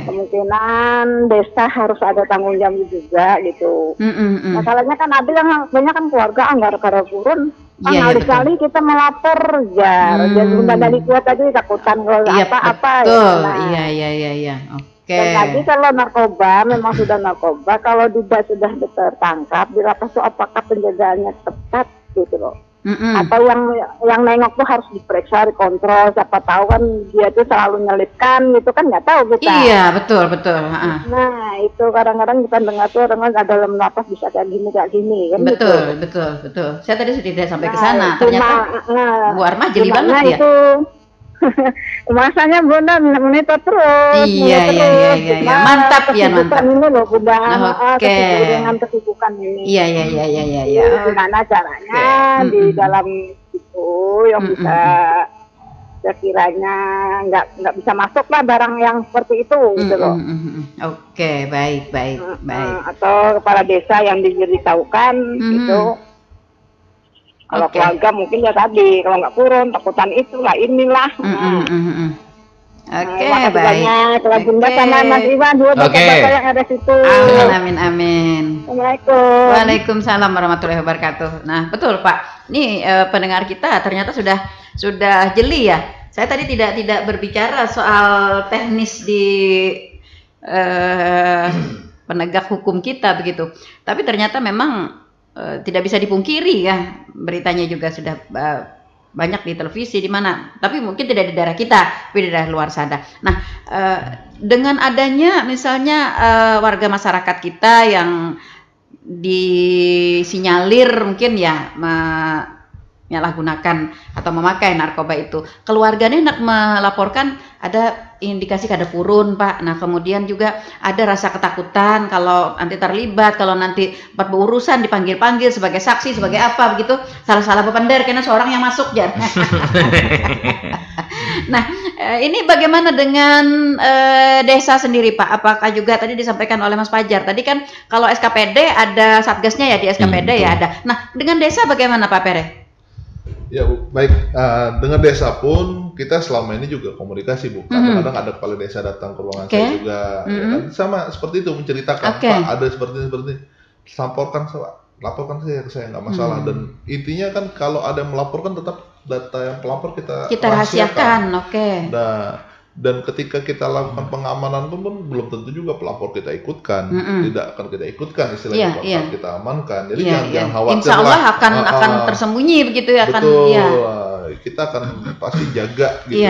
Kemungkinan desa harus ada tanggung jawab juga gitu. Masalahnya kan ada yang banyak kan keluarga anggar purun. Kali-kali kita melapor jadi badali kuat aja takutan kalau apa-apa Iya. Dan lagi kalau narkoba memang sudah narkoba, kalau sudah tertangkap di lapas itu apakah penjagaannya tepat gitu loh. Atau yang nengok tuh harus diperiksa, dikontrol, siapa tahu kan dia tuh selalu nyelipkan gitu kan, nggak tahu kita. Iya, betul. Nah, itu kadang-kadang kita dengar tuh orang dalam lapas bisa kayak gini kan. Betul. Saya tadi sudah sampai ke sana. Ternyata Bu Armah jeli banget ya. Itu Masanya Bunda monitor terus. Iya. Mantap ya, mantap. Ini loh Bunda. Oke. Dengan kesibukan ini. Iya. Gimana caranya di dalam itu yang bisa sekiranya nggak bisa masuk lah barang yang seperti itu gitu loh. Oke, baik. Atau kepala desa yang diberitahukan gitu. Kalau keluarga mungkin ya tadi, kalau nggak turun takutan itulah inilah. Oke, makasih baik. banyak. Kalau Bunda sama Mas Iwan dua bapak-bapak yang ada situ. Amin. Assalamualaikum. Waalaikumsalam warahmatullahi wabarakatuh. Nah, betul Pak. Ini pendengar kita ternyata sudah jeli ya. Saya tadi tidak berbicara soal teknis di penegak hukum kita begitu. Tapi ternyata memang tidak bisa dipungkiri ya, beritanya juga sudah banyak di televisi di mana, tapi mungkin tidak di daerah kita, tapi di daerah luar sana. Nah, dengan adanya misalnya warga masyarakat kita yang disinyalir mungkin ya menyalahgunakan atau memakai narkoba itu, keluarganya hendak melaporkan ada indikasi kada purun Pak. Nah kemudian juga ada rasa ketakutan kalau nanti terlibat, kalau nanti buat berurusan dipanggil-panggil sebagai saksi, sebagai apa begitu, salah-salah bepender karena seorang yang masuk jar. Nah ini bagaimana dengan desa sendiri Pak? Apakah juga tadi disampaikan oleh Mas Fajar tadi kan kalau SKPD ada satgasnya ya, di SKPD ya ada. Nah dengan desa bagaimana Pak Pere? Ya baik, dengan desa pun kita selama ini juga komunikasi Bu. Kadang-kadang ada kepala desa datang ke ruangan saya juga, ya kan? Sama seperti itu menceritakan Pak ada seperti ini, laporkan saya nggak masalah. Dan intinya kan kalau ada yang melaporkan tetap data yang pelapor kita rahasiakan. Dan ketika kita lakukan pengamanan pun belum tentu juga pelapor kita ikutkan, tidak akan kita ikutkan istilahnya kalau kita amankan. Jadi jangan khawatir. Insya Allah akan tersembunyi begitu ya. Betul. Kita akan pasti jaga gitu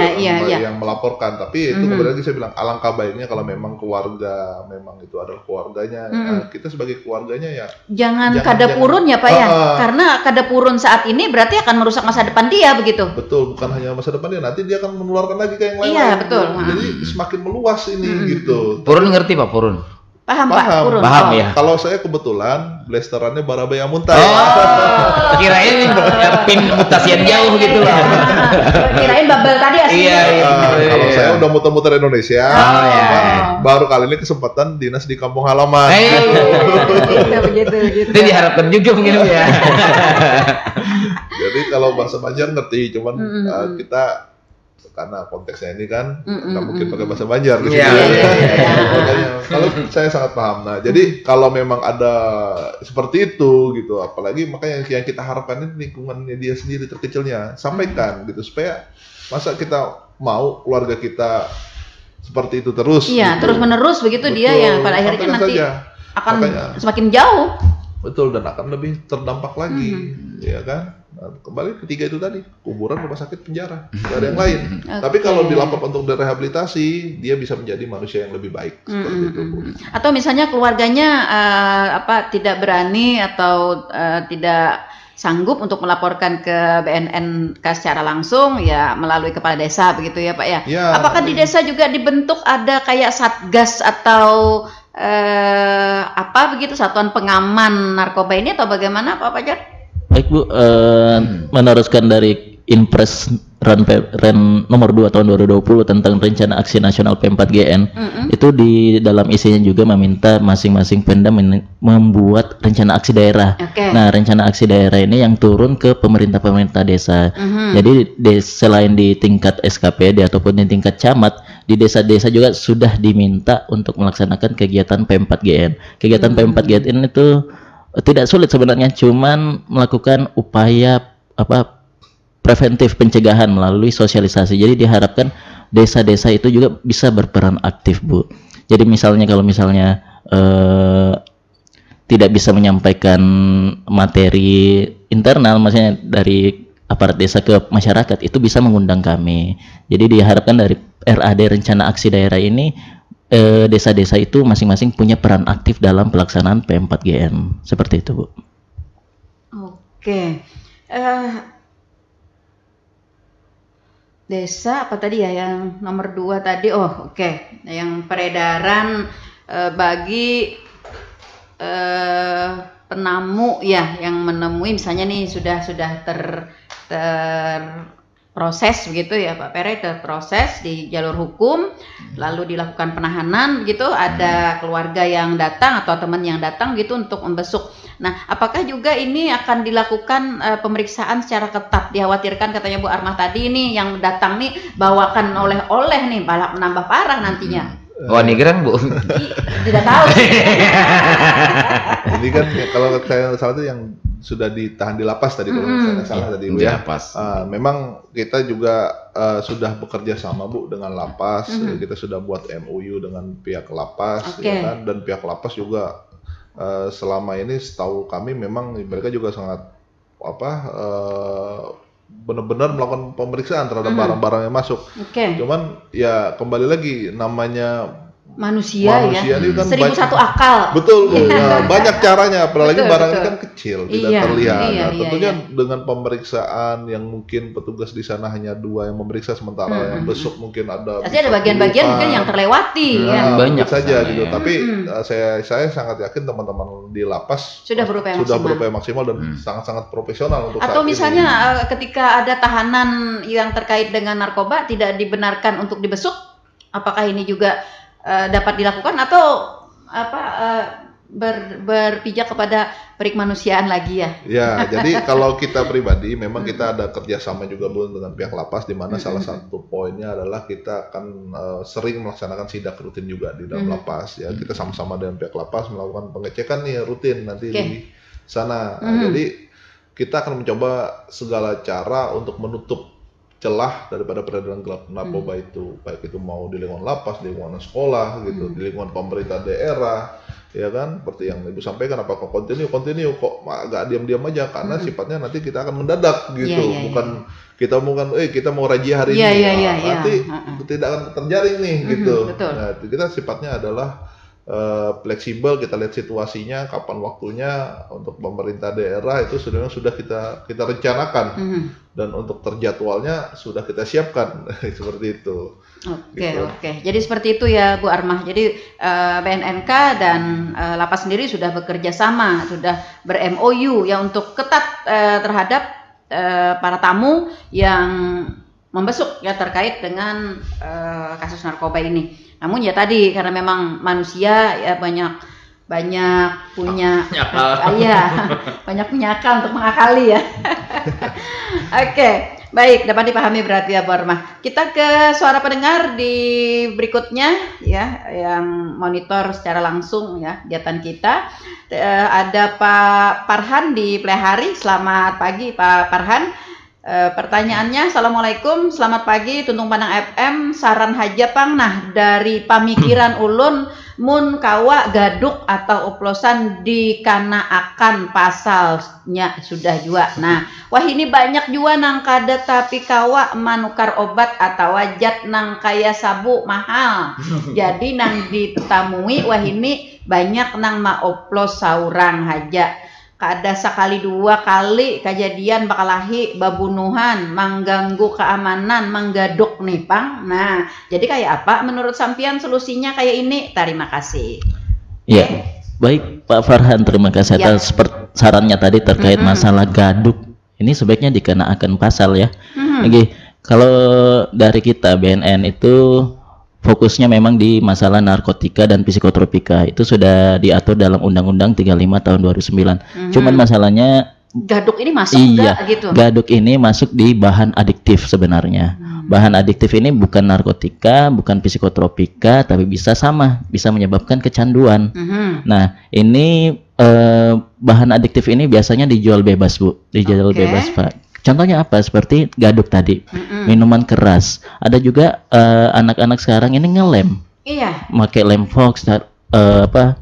yang melaporkan. Tapi itu kembali lagi saya bilang alangkah baiknya kalau memang keluarga memang itu adalah keluarganya, kita sebagai keluarganya ya jangan kada purun ya Pak ya, karena kada purun saat ini berarti akan merusak masa depan dia begitu. Betul, bukan hanya masa depan dia, nanti dia akan menularkan lagi ke yang lain. Iya betul. Jadi semakin meluas ini gitu. Purun ngerti Pak Purun? Paham Pak, purun. Paham ya. Kalau saya kebetulan blasterannya Barabaya Muntai. Kirain pin mutasian jauh gitu lah. Kirain bubble tadi asli. Iya. Kalau saya udah muter-muter Indonesia, baru kali ini kesempatan dinas di kampung halaman. Begitu. Itu diharapkan juga mungkin ya. Jadi kalau bahasa Banjar ngerti, cuman kita karena konteksnya ini kan nggak mungkin pakai bahasa Banjar gitu. Makanya kalau saya sangat paham. Nah, jadi kalau memang ada seperti itu gitu, apalagi makanya yang kita harapkan ini lingkungannya dia sendiri terkecilnya sampaikan gitu, supaya masa kita mau keluarga kita seperti itu terus. Iya, gitu. Terus menerus begitu. Betul, dia yang pada akhirnya nanti akan semakin jauh. Betul, dan akan lebih terdampak lagi, ya kan? Nah, kembali ketiga itu tadi, kuburan, rumah sakit, penjara, tidak ada yang lain. Tapi kalau dilaporkan untuk direhabilitasi, dia bisa menjadi manusia yang lebih baik. Seperti itu, Bu. Atau misalnya keluarganya tidak berani atau tidak sanggup untuk melaporkan ke BNN secara langsung, ya melalui kepala desa begitu ya Pak ya. Apakah di desa juga dibentuk ada kayak satgas atau begitu, satuan pengaman narkoba ini atau bagaimana Pak Fajar? Baik Bu, meneruskan dari Inpres Ren nomor 2 tahun 2020 tentang Rencana Aksi Nasional P4GN, itu di dalam isinya juga meminta masing-masing Pemda membuat rencana aksi daerah. Nah, rencana aksi daerah ini yang turun ke pemerintah desa. Jadi selain di tingkat SKPD ataupun di tingkat camat, di desa-desa juga sudah diminta untuk melaksanakan kegiatan P4GN. Kegiatan P4GN itu tidak sulit sebenarnya, cuman melakukan upaya preventif pencegahan melalui sosialisasi. Jadi diharapkan desa-desa itu juga bisa berperan aktif, Bu. Jadi kalau misalnya tidak bisa menyampaikan materi internal, maksudnya dari aparat desa ke masyarakat, itu bisa mengundang kami. Jadi diharapkan dari RAD Rencana Aksi Daerah ini desa-desa itu masing-masing punya peran aktif dalam pelaksanaan P4GN. Seperti itu, Bu. desa apa tadi ya yang nomor 2 tadi? Oh oke. Yang peredaran bagi penamu ya yang menemui misalnya nih sudah terproses begitu ya Pak Pere, terproses di jalur hukum lalu dilakukan penahanan gitu, ada keluarga yang datang atau teman yang datang gitu untuk membesuk. Nah, apakah juga ini akan dilakukan pemeriksaan secara ketat? Dikhawatirkan katanya Bu Armah tadi ini yang datang nih bawakan oleh-oleh nih, malah menambah parah nantinya. Wah, nigran Bu. Tidak tahu. Ini kan ya, kalau saya salah itu yang sudah ditahan di lapas tadi kalau saya salah tadi Bu ya. Memang kita juga sudah bekerja sama Bu dengan lapas. Kita sudah buat MOU dengan pihak lapas ya kan, dan pihak lapas juga selama ini setahu kami memang mereka juga sangat benar-benar melakukan pemeriksaan terhadap barang-barang yang masuk. Cuman ya kembali lagi namanya manusia ya. Ini kan 1001 akal. Betul. Nah, banyak caranya, apalagi barang ini kan kecil, tidak terlihat. Iya, tentunya dengan pemeriksaan yang mungkin petugas di sana hanya 2 yang memeriksa, sementara yang besok mungkin ada. Pasti ada bagian-bagian mungkin yang terlewati ya. Banyak saja gitu. Tapi saya sangat yakin teman-teman di lapas sudah berupaya maksimal dan sangat-sangat profesional untuk atau saat misalnya ini. Ketika ada tahanan yang terkait dengan narkoba tidak dibenarkan untuk dibesuk, apakah ini juga dapat dilakukan atau berpijak kepada perikmanusiaan lagi ya? Ya, jadi kalau kita pribadi memang kita ada kerjasama juga Bu dengan pihak lapas, di mana salah satu poinnya adalah kita akan sering melaksanakan sidak rutin juga di dalam lapas ya. Kita sama-sama dengan pihak lapas melakukan pengecekan nih rutin nanti di sana. Jadi kita akan mencoba segala cara untuk menutup celah daripada peredaran gelap narkoba itu, baik itu mau di lingkungan lapas, di lingkungan sekolah gitu, di lingkungan pemerintah daerah, ya kan, seperti yang Ibu sampaikan, apakah kontinu kok agak diam-diam aja, karena sifatnya nanti kita akan mendadak gitu, bukan kita mau razia hari ini, nanti tidak akan terjaring nih gitu. Nah, kita sifatnya adalah fleksibel, kita lihat situasinya, kapan waktunya untuk pemerintah daerah itu sudah kita rencanakan dan untuk terjadwalnya sudah kita siapkan seperti itu. Oke. Jadi seperti itu ya Bu Armah. Jadi BNNK dan lapas sendiri sudah bekerja sama, sudah ber-MOU ya untuk ketat terhadap para tamu yang membesuk ya terkait dengan kasus narkoba ini. Namun ya tadi karena memang manusia ya banyak punya banyak punya akal untuk mengakali ya. Oke, baik, dapat dipahami berarti ya Bu Armah. Kita ke suara pendengar di berikutnya ya yang monitor secara langsung ya kegiatan kita. Ada Pak Farhan di Plehari. Selamat pagi Pak Farhan. Pertanyaannya, Assalamualaikum, selamat pagi, Tuntung Panang FM, saran haja pang, nah dari pamikiran ulun, mun kawa gaduk atau oplosan dikanaakan pasalnya sudah jua. Nah, wah ini banyak jua nang kada tapi kawa manukar obat atau wajat nang kaya sabu mahal. Jadi nang ditamui wah ini banyak nang maoplos saurang haja. Kada sekali 2 kali kejadian bakalahi babunuhan, mengganggu keamanan, menggaduk nih Pang. Nah, jadi kayak apa menurut sampian solusinya kayak ini? Terima kasih. Ya, baik Pak Farhan, terima kasih atas sarannya tadi terkait masalah gaduk. Ini sebaiknya dikenakan pasal ya. Oke, kalau dari kita BNN itu fokusnya memang di masalah narkotika dan psikotropika. Itu sudah diatur dalam Undang-Undang 35 tahun 2009. Cuman masalahnya gaduk ini masuk enggak gitu? Gaduk ini masuk di bahan adiktif sebenarnya. Bahan adiktif ini bukan narkotika, bukan psikotropika, tapi bisa menyebabkan kecanduan. Nah, ini bahan adiktif ini biasanya dijual bebas, Bu. Dijual bebas, Pak. Contohnya apa? Seperti gaduk tadi, minuman keras. Ada juga anak-anak sekarang ini ngelem, pakai lem Fox,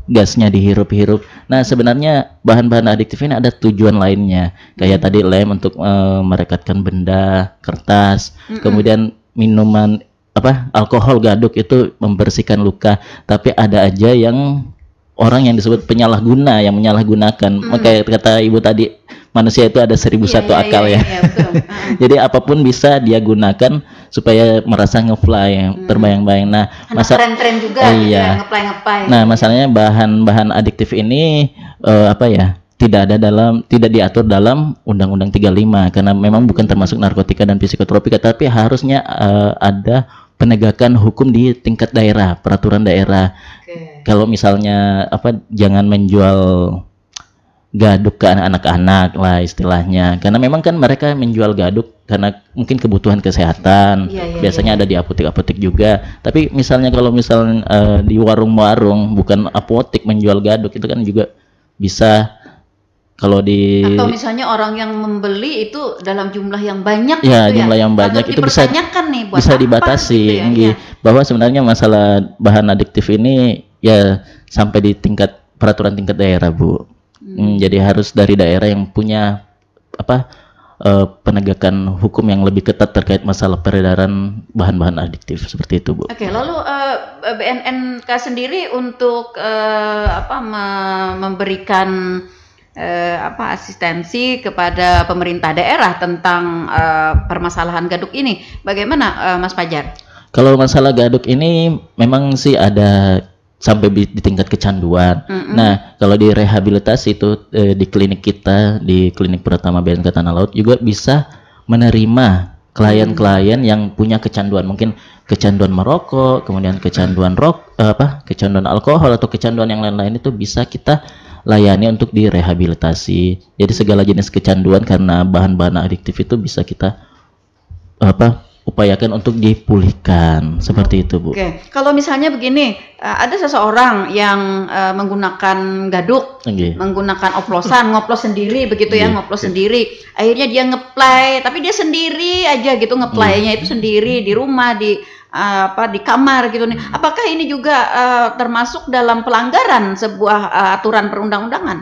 gasnya dihirup-hirup. Nah, sebenarnya bahan-bahan adiktif ini ada tujuan lainnya. Kayak tadi lem untuk merekatkan benda, kertas. Kemudian minuman alkohol gaduk itu membersihkan luka. Tapi ada aja yang orang yang disebut penyalahguna, yang menyalahgunakan. Kayak kata Ibu tadi, manusia itu ada 1001 akal ya. Betul. Jadi apapun bisa dia gunakan supaya merasa ngefly, terbayang-bayang. Nah, tren-tren juga iya. Ngeply. Nah, masalahnya bahan-bahan adiktif ini tidak diatur dalam Undang-Undang 35 karena memang bukan termasuk narkotika dan psikotropika, tapi harusnya ada penegakan hukum di tingkat daerah, peraturan daerah. Kalau misalnya jangan menjual gaduk ke anak-anak lah istilahnya, karena memang kan mereka menjual gaduk karena mungkin kebutuhan kesehatan. Biasanya ada di apotek-apotek juga. Tapi misalnya kalau di warung-warung bukan apotek menjual gaduk, itu kan juga bisa. Kalau atau misalnya orang yang membeli itu dalam jumlah yang banyak jumlah yang banyak itu bisa dibatasi gitu bahwa sebenarnya masalah bahan adiktif ini ya sampai di tingkat peraturan tingkat daerah, Bu. Jadi harus dari daerah yang punya penegakan hukum yang lebih ketat terkait masalah peredaran bahan-bahan adiktif seperti itu, Bu. Lalu BNNK sendiri untuk memberikan asistensi kepada pemerintah daerah tentang permasalahan gaduk ini, bagaimana Mas Fajar? Kalau masalah gaduk ini memang sih ada sampai di tingkat kecanduan. Nah, kalau di rehabilitasi itu di klinik kita, di klinik Pratama BNK Tanah Laut juga bisa menerima klien-klien yang punya kecanduan, mungkin kecanduan merokok, kemudian kecanduan kecanduan alkohol atau kecanduan yang lain-lain, itu bisa kita layani untuk direhabilitasi. Jadi segala jenis kecanduan karena bahan-bahan adiktif itu bisa kita upayakan untuk dipulihkan seperti itu, Bu. Kalau misalnya begini, ada seseorang yang menggunakan gaduk, menggunakan oplosan, ngoplos sendiri begitu ngoplos sendiri. Akhirnya dia ngeplay, tapi dia sendiri aja gitu ngeplaynya itu sendiri di rumah, di kamar gitu nih. Apakah ini juga termasuk dalam pelanggaran sebuah aturan perundang-undangan?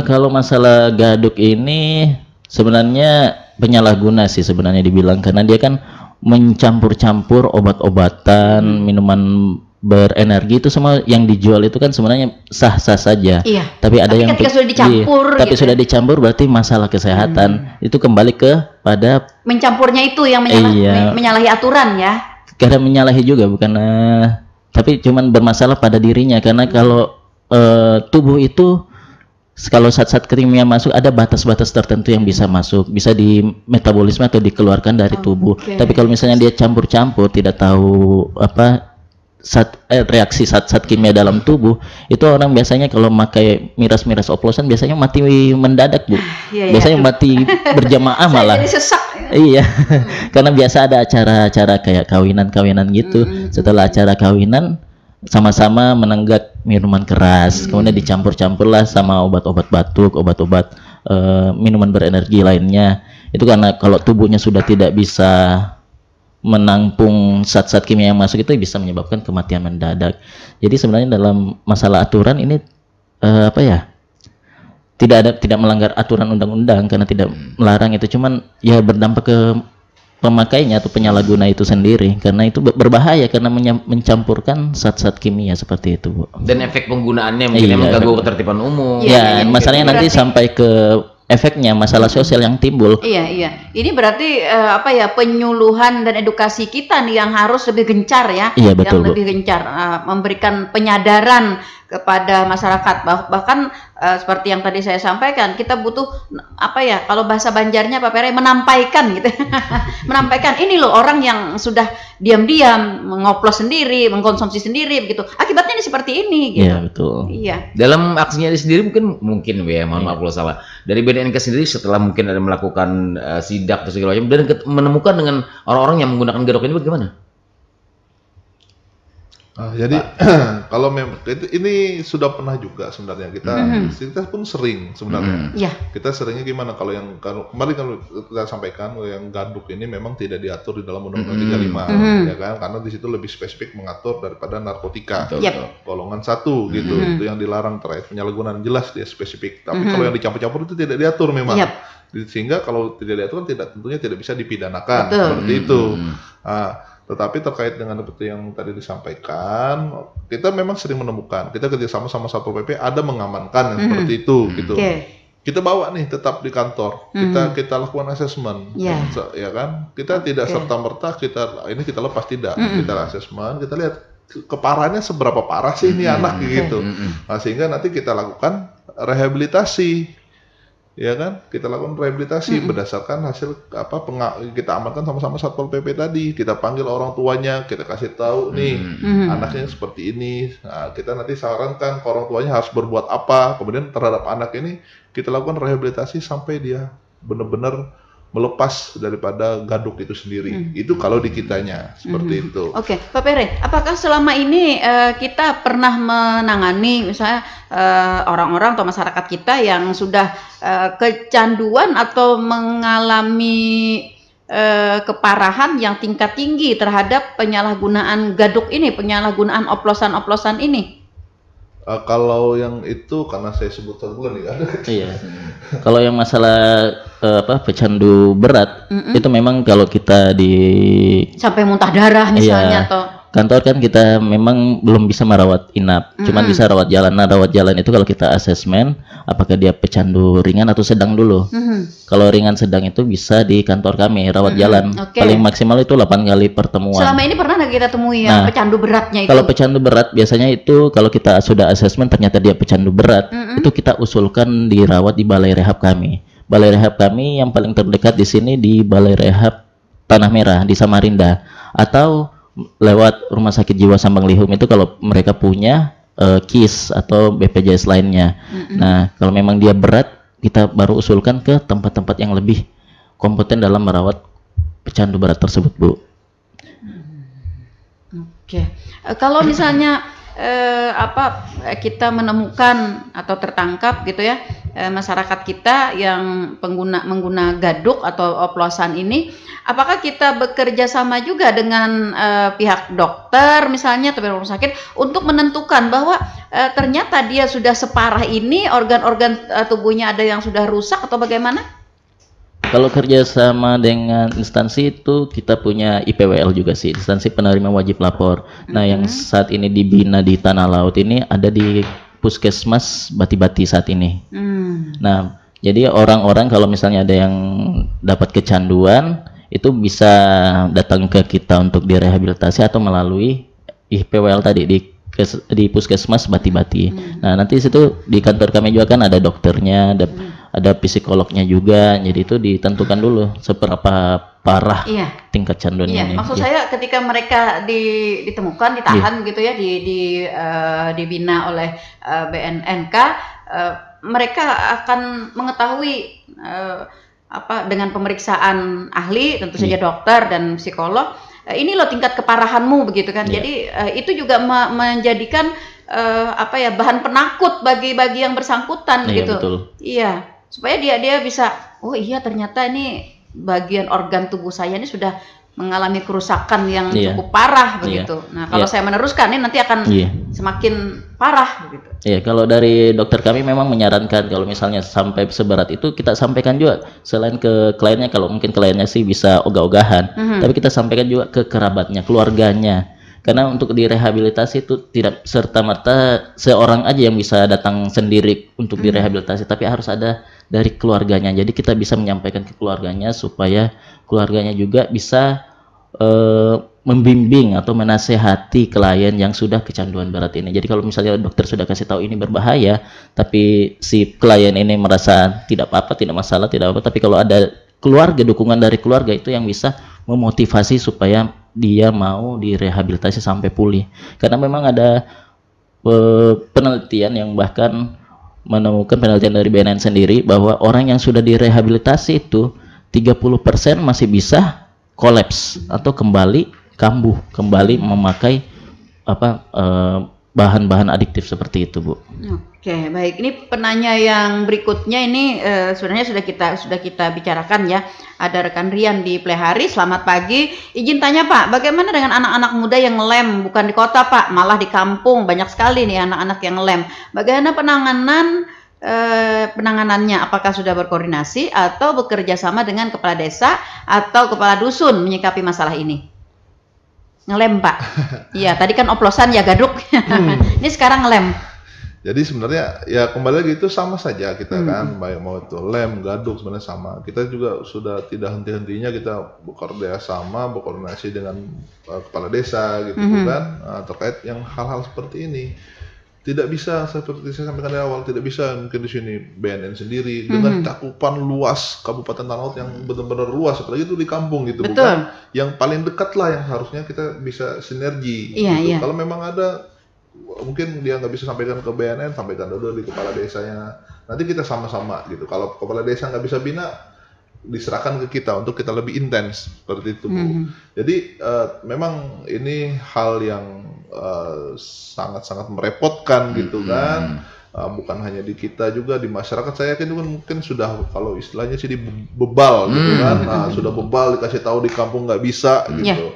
Kalau masalah gaduk ini sebenarnya penyalahguna sih sebenarnya dibilang, karena dia kan mencampur-campur obat-obatan, minuman berenergi, itu semua yang dijual itu kan sebenarnya sah-sah saja. Tapi ada yang ketika sudah dicampur, sudah dicampur berarti masalah kesehatan. Itu kembali kepada mencampurnya itu yang menyalahi aturan ya. Karena menyalahi juga bukan, tapi cuman bermasalah pada dirinya, karena kalau tubuh itu kalau zat-zat kimia masuk ada batas-batas tertentu yang bisa masuk, bisa di metabolisme atau dikeluarkan dari tubuh. Tapi kalau misalnya dia campur-campur, tidak tahu reaksi zat-zat kimia dalam tubuh, itu orang biasanya kalau pakai miras-miras oplosan biasanya mati mendadak, Bu. Biasanya mati berjamaah malah. Jadi sesak. Iya. Karena biasa ada acara-acara kayak kawinan-kawinan gitu. Setelah acara kawinan sama-sama menenggak minuman keras, kemudian dicampur-campurlah sama obat-obat batuk, obat-obat minuman berenergi lainnya. Itu karena kalau tubuhnya sudah tidak bisa menampung zat-zat kimia yang masuk, itu bisa menyebabkan kematian mendadak. Jadi sebenarnya dalam masalah aturan ini tidak melanggar aturan undang-undang karena tidak melarang, itu cuman ya berdampak ke pemakainya atau penyalahguna itu sendiri, karena itu berbahaya karena mencampurkan zat-zat kimia seperti itu, Bu. Dan efek penggunaannya mungkin mengganggu ketertiban umum. Masalahnya nanti sampai ke efeknya, masalah sosial yang timbul. Ini berarti penyuluhan dan edukasi kita nih yang harus lebih gencar ya. Betul, yang lebih gencar, memberikan penyadaran kepada masyarakat. Bahkan seperti yang tadi saya sampaikan, kita butuh kalau bahasa Banjarnya Pak Pere, menampaikan gitu. Menampaikan ini loh orang yang sudah diam-diam mengoplos sendiri, mengkonsumsi sendiri begitu. Akibatnya ini seperti ini gitu. Iya, betul. Dalam aksinya sendiri mungkin ya, mohon maaf kalau salah. Dari BNNK sendiri setelah mungkin ada melakukan sidak atau segala macam dan menemukan dengan orang-orang yang menggunakan gadok ini bagaimana? Jadi kalau memang ini sudah pernah juga sebenarnya kita pun sering sebenarnya. Kita seringnya gimana kalau yang kemarin kalau kita sampaikan yang gaduk ini memang tidak diatur di dalam Undang-Undang 35 ya kan, karena di situ lebih spesifik mengatur daripada narkotika. Golongan 1 gitu. Itu yang dilarang terkait penyalahgunaan, jelas dia spesifik. Tapi kalau yang dicampur-campur itu tidak diatur memang. Sehingga kalau tidak diatur tentunya tidak bisa dipidanakan. Seperti itu. Tetapi terkait dengan seperti yang tadi disampaikan, kita memang sering menemukan, kita kerjasama sama Satpol PP ada mengamankan yang seperti itu gitu. kita bawa nih tetap di kantor, kita lakukan asesmen, ya kan? Kita tidak serta merta kita lepas, tidak, kita asesmen, kita lihat keparahannya seberapa parah sih ini anak gitu, nah, sehingga nanti kita lakukan rehabilitasi, ya kan? Kita lakukan rehabilitasi berdasarkan hasil kita amankan sama-sama Satpol PP tadi, kita panggil orang tuanya, kita kasih tahu nih anaknya seperti ini, nah, kita nanti sarankan ke orang tuanya harus berbuat apa, kemudian terhadap anak ini kita lakukan rehabilitasi sampai dia benar-benar melepas daripada gaduk itu sendiri. Itu kalau di kitanya seperti itu. Oke, Pak Pere, apakah selama ini kita pernah menangani misalnya orang-orang atau masyarakat kita yang sudah kecanduan atau mengalami keparahan yang tingkat tinggi terhadap penyalahgunaan gaduk ini, penyalahgunaan oplosan-oplosan ini? Kalau yang itu karena saya sebut sebulan nih ada. Iya. Kalau yang masalah pecandu berat itu memang kalau kita sampai muntah darah misalnya atau kantor kan kita memang belum bisa merawat inap, cuman bisa rawat jalan. Nah, rawat jalan itu kalau kita asesmen apakah dia pecandu ringan atau sedang dulu. Kalau ringan sedang itu bisa di kantor kami rawat jalan. Paling maksimal itu 8 kali pertemuan. Selama ini pernah nggak kita temui yang pecandu beratnya itu? Kalau pecandu berat biasanya itu kalau kita sudah asesmen ternyata dia pecandu berat, itu kita usulkan dirawat di balai rehab kami. Balai rehab kami yang paling terdekat di sini di Balai Rehab Tanah Merah di Samarinda, atau lewat Rumah Sakit Jiwa Sambang Lihum itu kalau mereka punya KIS atau BPJS lainnya. Nah, kalau memang dia berat, kita baru usulkan ke tempat-tempat yang lebih kompeten dalam merawat pecandu berat tersebut, Bu. Oke. Kalau misalnya kita menemukan atau tertangkap gitu ya masyarakat kita yang mengguna gaduk atau oplosan ini, apakah kita bekerja sama juga dengan pihak dokter misalnya atau rumah sakit untuk menentukan bahwa ternyata dia sudah separah ini, organ-organ tubuhnya ada yang sudah rusak atau bagaimana? Kalau kerjasama dengan instansi itu kita punya IPWL juga sih, instansi penerima wajib lapor. Nah, yang saat ini dibina di Tanah Laut ini ada di Puskesmas Bati-Bati saat ini. Nah, jadi orang-orang kalau misalnya ada yang dapat kecanduan itu bisa datang ke kita untuk direhabilitasi atau melalui IPWL tadi di Puskesmas Bati-Bati. Nah, nanti situ di kantor kami juga kan ada dokternya, ada psikolognya juga, jadi itu ditentukan dulu seberapa parah tingkat canduannya. Maksud saya ketika mereka ditemukan, ditahan gitu ya, dibina oleh BNNK, mereka akan mengetahui dengan pemeriksaan ahli, tentu saja dokter dan psikolog, ini loh tingkat keparahanmu begitu kan. Jadi itu juga menjadikan bahan penakut bagi yang bersangkutan gitu. Betul. Iya. Supaya dia bisa, oh iya ternyata ini bagian organ tubuh saya ini sudah mengalami kerusakan yang cukup parah begitu. Nah, kalau saya meneruskan ini nanti akan semakin parah begitu. Iya, kalau dari dokter kami memang menyarankan kalau misalnya sampai seberat itu kita sampaikan juga selain ke kliennya, kalau mungkin kliennya sih bisa ogah-ogahan, tapi kita sampaikan juga ke kerabatnya, keluarganya. Karena untuk direhabilitasi itu tidak serta-merta seorang aja yang bisa datang sendiri untuk direhabilitasi, tapi harus ada dari keluarganya. Jadi kita bisa menyampaikan ke keluarganya supaya keluarganya juga bisa membimbing atau menasehati klien yang sudah kecanduan berat ini. Jadi kalau misalnya dokter sudah kasih tahu ini berbahaya, tapi si klien ini merasa tidak apa-apa, tidak masalah, tidak apa, tapi kalau ada keluarga, dukungan dari keluarga itu yang bisa memotivasi supaya dia mau direhabilitasi sampai pulih. Karena memang ada penelitian yang bahkan menemukan, penelitian dari BNN sendiri, bahwa orang yang sudah direhabilitasi itu 30% masih bisa kolaps atau kembali kambuh, kembali memakai bahan-bahan adiktif seperti itu, Bu. Oke, baik. Ini penanya yang berikutnya ini sebenarnya sudah kita bicarakan ya. Ada rekan Rian di Plehari. Selamat pagi. Izin tanya Pak, bagaimana dengan anak-anak muda yang ngelem? Bukan di kota Pak, malah di kampung. Banyak sekali nih anak-anak yang ngelem. Bagaimana penanganannya? Apakah sudah berkoordinasi atau bekerja sama dengan kepala desa atau kepala dusun menyikapi masalah ini? Ngelem Pak. Iya, tadi kan oplosan ya gaduk. Ini sekarang ngelem. Jadi sebenarnya ya kembali lagi itu sama saja kita kan, baik mau itu lem, gaduk sebenarnya sama. Kita juga sudah tidak henti-hentinya kita bekerja sama, berkoordinasi dengan kepala desa gitu kan, terkait yang hal-hal seperti ini. Tidak bisa seperti saya sampaikan dari awal, tidak bisa mungkin di sini BNN sendiri dengan cakupan luas Kabupaten Tanah Laut yang benar-benar luas, apalagi itu di kampung gitu. Betul. Bukan yang paling dekat lah yang harusnya kita bisa sinergi. Iya, gitu. iya. Kalau memang ada mungkin dia nggak bisa sampaikan ke BNN, sampaikan dulu di kepala desanya. Nanti kita sama-sama gitu. Kalau kepala desa nggak bisa bina, diserahkan ke kita untuk kita lebih intens seperti itu, Bu. Jadi memang ini hal yang sangat-sangat merepotkan gitu kan. Bukan hanya di kita juga, di masyarakat saya yakin juga mungkin sudah, kalau istilahnya sih dibebal gitu kan. Nah, sudah bebal, dikasih tahu di kampung nggak bisa gitu.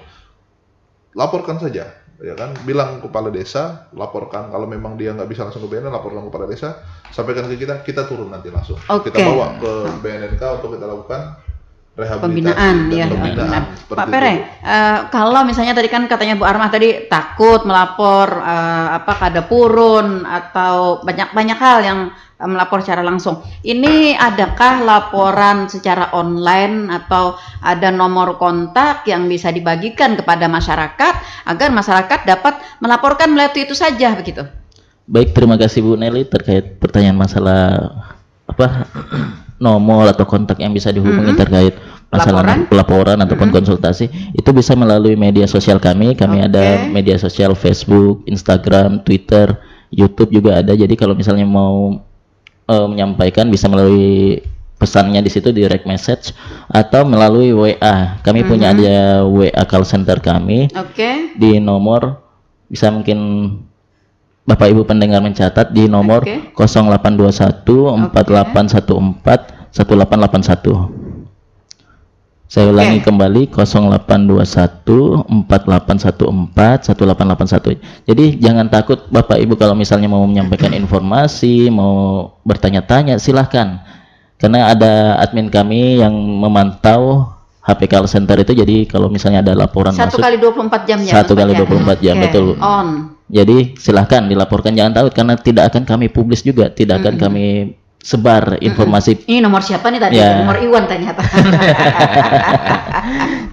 Laporkan saja, ya kan, bilang kepala desa, laporkan. Kalau memang dia nggak bisa langsung ke BNN, laporkan kepala desa, sampaikan ke kita turun nanti langsung. Kita bawa ke BNNK untuk kita lakukan pembinaan, pembinaan. Pak Pere, kalau misalnya tadi kan katanya Bu Armah tadi takut melapor Kadapurun atau banyak hal yang melapor secara langsung. Ini adakah laporan secara online atau ada nomor kontak yang bisa dibagikan kepada masyarakat agar masyarakat dapat melaporkan melalui itu saja begitu? Baik, terima kasih Bu Nelly terkait pertanyaan masalah nomor atau kontak yang bisa dihubungi terkait masalah pelaporan ataupun konsultasi, itu bisa melalui media sosial kami. Ada media sosial Facebook, Instagram, Twitter, YouTube juga ada. Jadi kalau misalnya mau menyampaikan bisa melalui pesannya di situ, direct message, atau melalui WA. Kami punya ada WA call center kami. Di nomor, bisa mungkin Bapak Ibu pendengar mencatat di nomor 0821 4814 1881. Saya ulangi kembali, 0821 4814 1881. Jadi jangan takut Bapak Ibu kalau misalnya mau menyampaikan informasi, mau bertanya-tanya, silahkan. Karena ada admin kami yang memantau HP call center itu, jadi kalau misalnya ada laporan masuk 1 kali 24 jam ya? 1 kali 24 jam, betul. Jadi silahkan dilaporkan, jangan takut, karena tidak akan kami publis juga, tidak akan kami sebar informasi. Ini nomor siapa nih tadi? Nomor Iwan ternyata.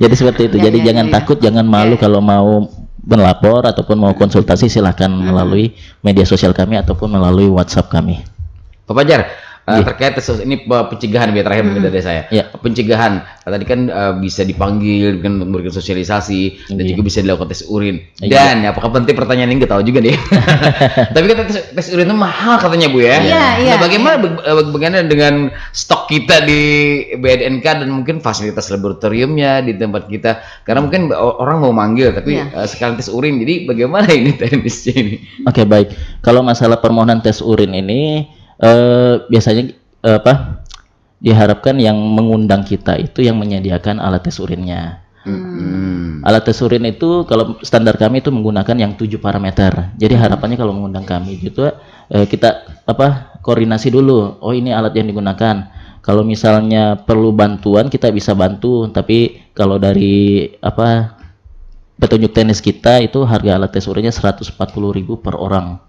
Jadi seperti itu. Jadi jangan takut, jangan malu kalau mau melapor ataupun mau konsultasi, silahkan melalui media sosial kami ataupun melalui WhatsApp kami. Pak Fajar, terkait ini pencegahan, biar terakhir mungkin dari saya. Pencegahan tadi kan bisa dipanggil, memberikan sosialisasi, dan juga bisa dilakukan tes urin. Dan apakah penting, pertanyaan ini nggak tahu juga nih. Tapi kan tes urin itu mahal katanya Bu ya. Nah, bagaimana dengan stok kita di BNNK dan mungkin fasilitas laboratoriumnya di tempat kita? Karena mungkin orang mau manggil tapi sekalian tes urin. Jadi bagaimana ini teknisnya ini? Oke, baik. Kalau masalah permohonan tes urin ini biasanya diharapkan yang mengundang kita itu yang menyediakan alat tes urinnya. Alat tes urin itu kalau standar kami itu menggunakan yang 7 parameter. Jadi harapannya kalau mengundang kami gitu, kita koordinasi dulu. Oh, ini alat yang digunakan. Kalau misalnya perlu bantuan kita bisa bantu. Tapi kalau dari petunjuk teknis kita itu harga alat tes urinnya 140.000 per orang.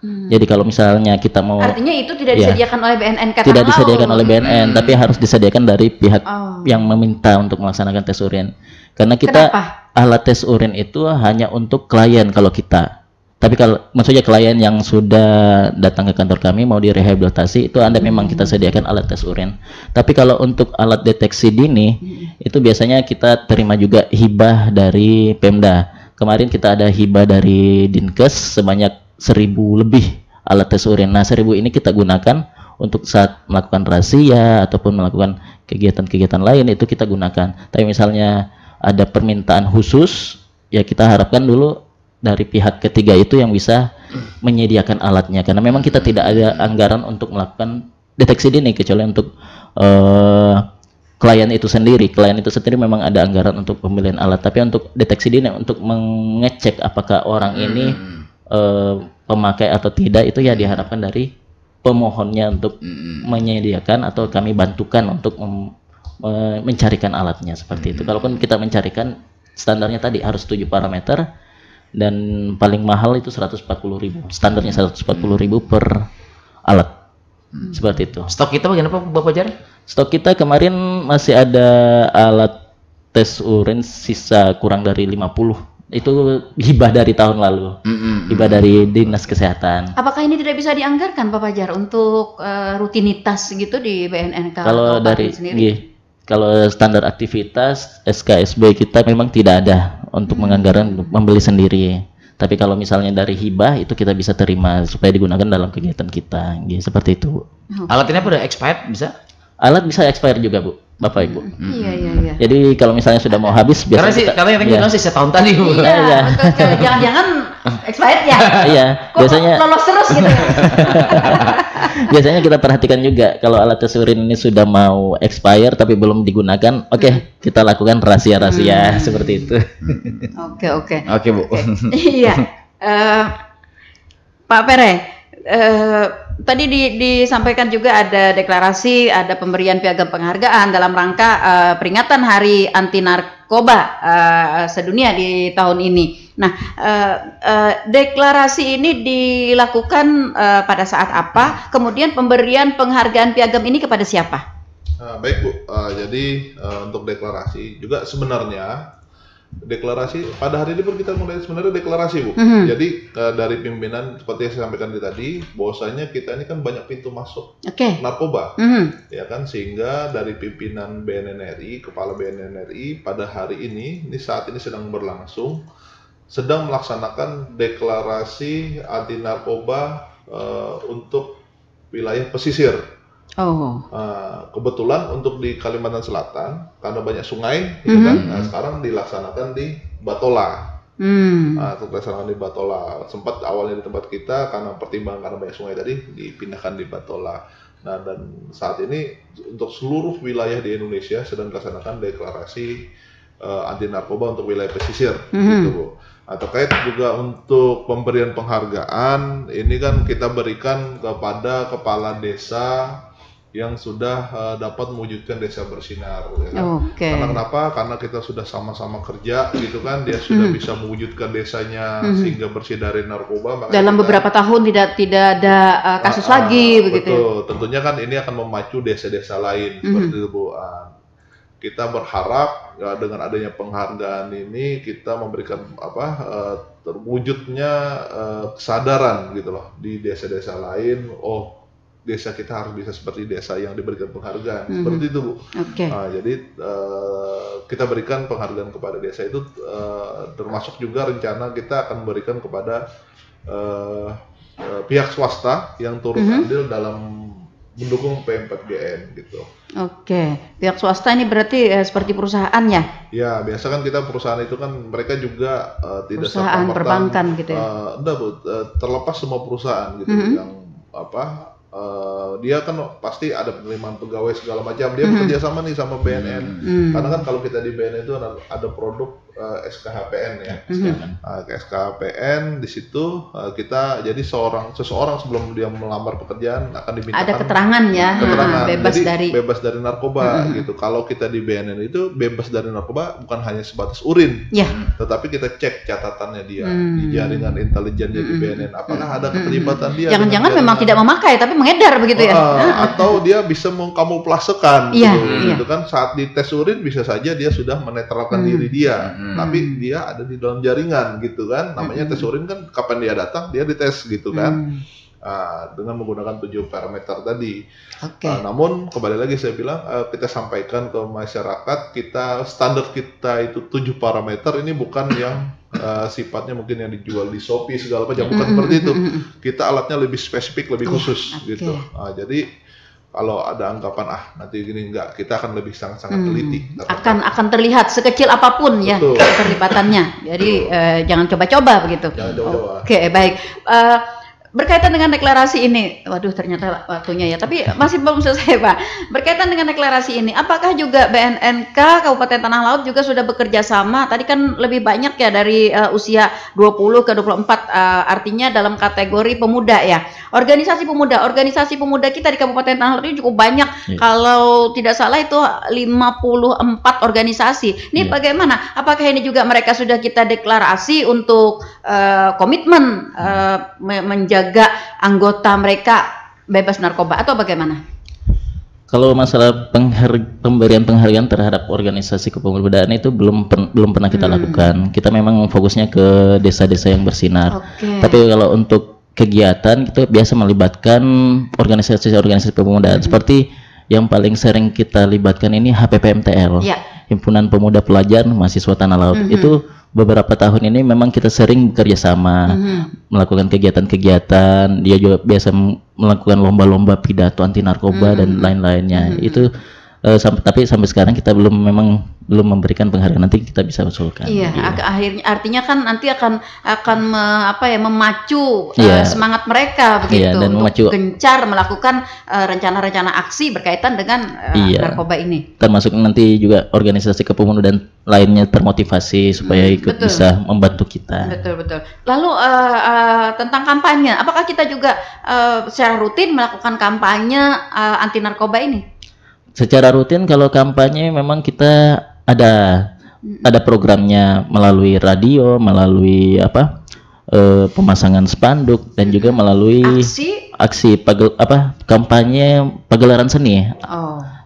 Jadi kalau misalnya kita mau, artinya itu tidak disediakan oleh BNN tidak disediakan oleh BNN, tapi harus disediakan dari pihak yang meminta untuk melaksanakan tes urin. Karena kita alat tes urin itu hanya untuk klien kalau kita. Tapi kalau maksudnya klien yang sudah datang ke kantor kami mau direhabilitasi, itu ada memang kita sediakan alat tes urin. Tapi kalau untuk alat deteksi dini itu biasanya kita terima juga hibah dari Pemda. Kemarin kita ada hibah dari Dinkes sebanyak 1.000 lebih alat tes urin. Nah, 1.000 ini kita gunakan untuk saat melakukan razia ataupun melakukan kegiatan-kegiatan lain, itu kita gunakan. Tapi misalnya ada permintaan khusus, ya kita harapkan dulu dari pihak ketiga itu yang bisa menyediakan alatnya. Karena memang kita tidak ada anggaran untuk melakukan deteksi dini, kecuali untuk klien itu sendiri. Klien itu sendiri memang ada anggaran untuk pembelian alat. Tapi untuk deteksi dini, untuk mengecek apakah orang ini pemakai atau tidak, itu ya diharapkan dari pemohonnya untuk menyediakan atau kami bantukan untuk mencarikan alatnya seperti itu. Kalaupun kita mencarikan, standarnya tadi harus 7 parameter, dan paling mahal itu 140.000. Standarnya 140.000 per alat. Seperti itu. Stok kita bagian apa Bapak Jar? Stok kita kemarin masih ada alat tes urin sisa kurang dari 50. Itu hibah dari tahun lalu. Hibah dari Dinas Kesehatan. Apakah ini tidak bisa dianggarkan Pak Fajar untuk rutinitas gitu di BNN kalau dari sendiri? Kalau standar aktivitas SKSB kita memang tidak ada untuk menganggarkan untuk membeli sendiri. Tapi kalau misalnya dari hibah itu kita bisa terima supaya digunakan dalam kegiatan kita, seperti itu. Alat ini apa udah expired bisa? Alat bisa expired juga Bu, Bapak Ibu. Iya. Jadi kalau misalnya sudah mau habis biasanya katanya sih setahun tadi Bu. Iya. Jangan-jangan expired ya? Iya. Biasanya lolos terus gitu ya. Biasanya kita perhatikan juga kalau alat tes urin ini sudah mau expire tapi belum digunakan, oke, kita lakukan rahasia-rahasia seperti itu. Oke Bu. Iya. Pak Pere, tadi disampaikan juga ada deklarasi, ada pemberian piagam penghargaan dalam rangka peringatan Hari Anti Narkoba sedunia di tahun ini. Nah, deklarasi ini dilakukan pada saat apa? Kemudian pemberian penghargaan piagam ini kepada siapa? Baik Bu, jadi untuk deklarasi juga sebenarnya deklarasi pada hari ini pun kita mulai sebenarnya deklarasi Bu. Jadi dari pimpinan seperti yang saya sampaikan tadi, bahwasanya kita ini kan banyak pintu masuk narkoba, ya kan, sehingga dari pimpinan BNN RI, kepala BNN RI pada hari ini saat ini sedang berlangsung, sedang melaksanakan deklarasi anti narkoba untuk wilayah pesisir. Kebetulan untuk di Kalimantan Selatan karena banyak sungai, ya kan, sekarang dilaksanakan di Batola. Dilaksanakan di Batola. Sempat awalnya di tempat kita karena pertimbangan karena banyak sungai tadi dipindahkan di Batola. Nah, dan saat ini untuk seluruh wilayah di Indonesia sedang dilaksanakan deklarasi anti narkoba untuk wilayah pesisir, gitu Bu. Nah, terkait juga untuk pemberian penghargaan, ini kan kita berikan kepada kepala desa yang sudah dapat mewujudkan desa bersinar, ya kan? Karena kenapa? Karena kita sudah sama-sama kerja, gitu kan? Dia sudah bisa mewujudkan desanya sehingga bersih dari narkoba. Dalam beberapa tahun tidak ada kasus lagi, begitu. Betul. Tentunya kan ini akan memacu desa-desa lain seperti itu Bu. Kita berharap ya, dengan adanya penghargaan ini kita memberikan terwujudnya kesadaran gitu loh di desa-desa lain. Oh, desa kita harus bisa seperti desa yang diberikan penghargaan, seperti itu Bu. Jadi kita berikan penghargaan kepada desa itu, termasuk juga rencana kita akan memberikan kepada pihak swasta yang turut andil dalam mendukung P4GN gitu. Pihak swasta ini berarti seperti perusahaan ya? Ya, biasa kan kita perusahaan itu kan mereka juga tidak perusahaan perbankan gitu ya? Enggak Bu, terlepas semua perusahaan gitu yang dia kan pasti ada penerimaan pegawai segala macam, dia bekerja sama nih sama BNN. Karena kan kalau kita di BNN itu ada produk SKHPN ya. SKHPN di situ kita jadi seseorang sebelum dia melamar pekerjaan akan diminta ada keterangan ya, bebas dari narkoba gitu. Kalau kita di BNN itu bebas dari narkoba bukan hanya sebatas urin, tetapi kita cek catatannya dia di jaringan intelijennya di BNN, apakah ada keterlibatan dia. Jangan-jangan memang tidak memakai tapi mengedar begitu ya? Atau dia bisa mengkamuflasekan gitu kan, saat dites urin bisa saja dia sudah menetralkan diri dia. Tapi dia ada di dalam jaringan gitu kan, namanya tes urin kan kapan dia datang dia dites gitu kan, dengan menggunakan 7 parameter tadi. Namun kembali lagi saya bilang, kita sampaikan ke masyarakat, standar kita itu 7 parameter, ini bukan yang sifatnya mungkin yang dijual di Shopee segala macam, bukan seperti itu. Kita alatnya lebih spesifik, lebih khusus gitu. Jadi kalau ada anggapan nanti gini, enggak, kita akan lebih sangat-sangat teliti. Akan terlihat sekecil apapun ya keterlibatannya. Jadi jangan coba-coba begitu. Jangan coba-coba. Baik. Berkaitan dengan deklarasi ini, waduh ternyata waktunya ya, tapi masih belum selesai Pak. Berkaitan dengan deklarasi ini, apakah juga BNNK Kabupaten Tanah Laut juga sudah bekerja sama? Tadi kan lebih banyak ya dari usia 20 ke 24, artinya dalam kategori pemuda ya. Organisasi pemuda kita di Kabupaten Tanah Laut ini cukup banyak. Kalau tidak salah itu 54 organisasi. Ini bagaimana? Apakah ini juga mereka sudah kita deklarasi untuk komitmen menjaga anggota mereka bebas narkoba atau bagaimana? Kalau masalah pemberian penghargaan terhadap organisasi kepemudaan itu belum pernah kita lakukan. Kita memang fokusnya ke desa-desa yang bersinar. Tapi kalau untuk kegiatan kita biasa melibatkan organisasi-organisasi pemudaan seperti yang paling sering kita libatkan ini HPPMTL, Himpunan Pemuda Pelajar Mahasiswa Tanah Laut. Itu beberapa tahun ini memang kita sering bekerja sama, melakukan kegiatan-kegiatan. Dia juga biasa melakukan lomba-lomba pidato anti narkoba dan lain-lainnya. Itu tapi sampai sekarang kita belum memberikan penghargaan. Nanti kita bisa usulkan. Iya, akhirnya artinya kan nanti akan memacu semangat mereka begitu dan untuk gencar melakukan rencana-rencana aksi berkaitan dengan narkoba ini. Termasuk nanti juga organisasi kepemudaan lainnya termotivasi supaya ikut bisa membantu kita. Betul. Lalu tentang kampanye, apakah kita juga secara rutin melakukan kampanye anti narkoba ini? Secara rutin kalau kampanye memang kita ada programnya melalui radio, melalui pemasangan spanduk dan juga melalui kampanye pagelaran seni.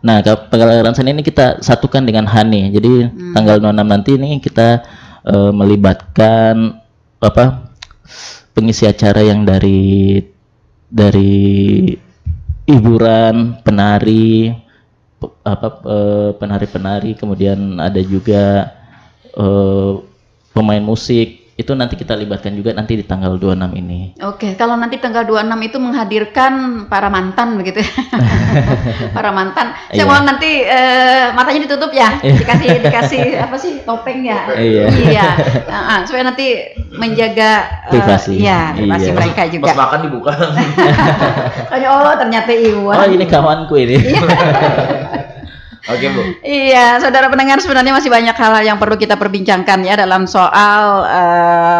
Nah, pagelaran seni ini kita satukan dengan HANI. Jadi tanggal 26 nanti ini kita melibatkan pengisi acara yang dari hiburan, penari, penari-penari, kemudian ada juga pemain musik. Itu nanti kita libatkan juga nanti di tanggal 26 ini. Oke, kalau nanti tanggal 26 itu menghadirkan para mantan begitu ya. Para mantan. Saya mau nanti matanya ditutup ya. Dikasih apa sih? Topeng ya. Iya. Supaya nanti menjaga privasi. Privasi mereka juga. Pas makan dibuka. Oh, ternyata Iwan. Oh, ini kawanku ini. Oke, Bu. Iya, saudara pendengar, sebenarnya masih banyak hal yang perlu kita perbincangkan ya dalam soal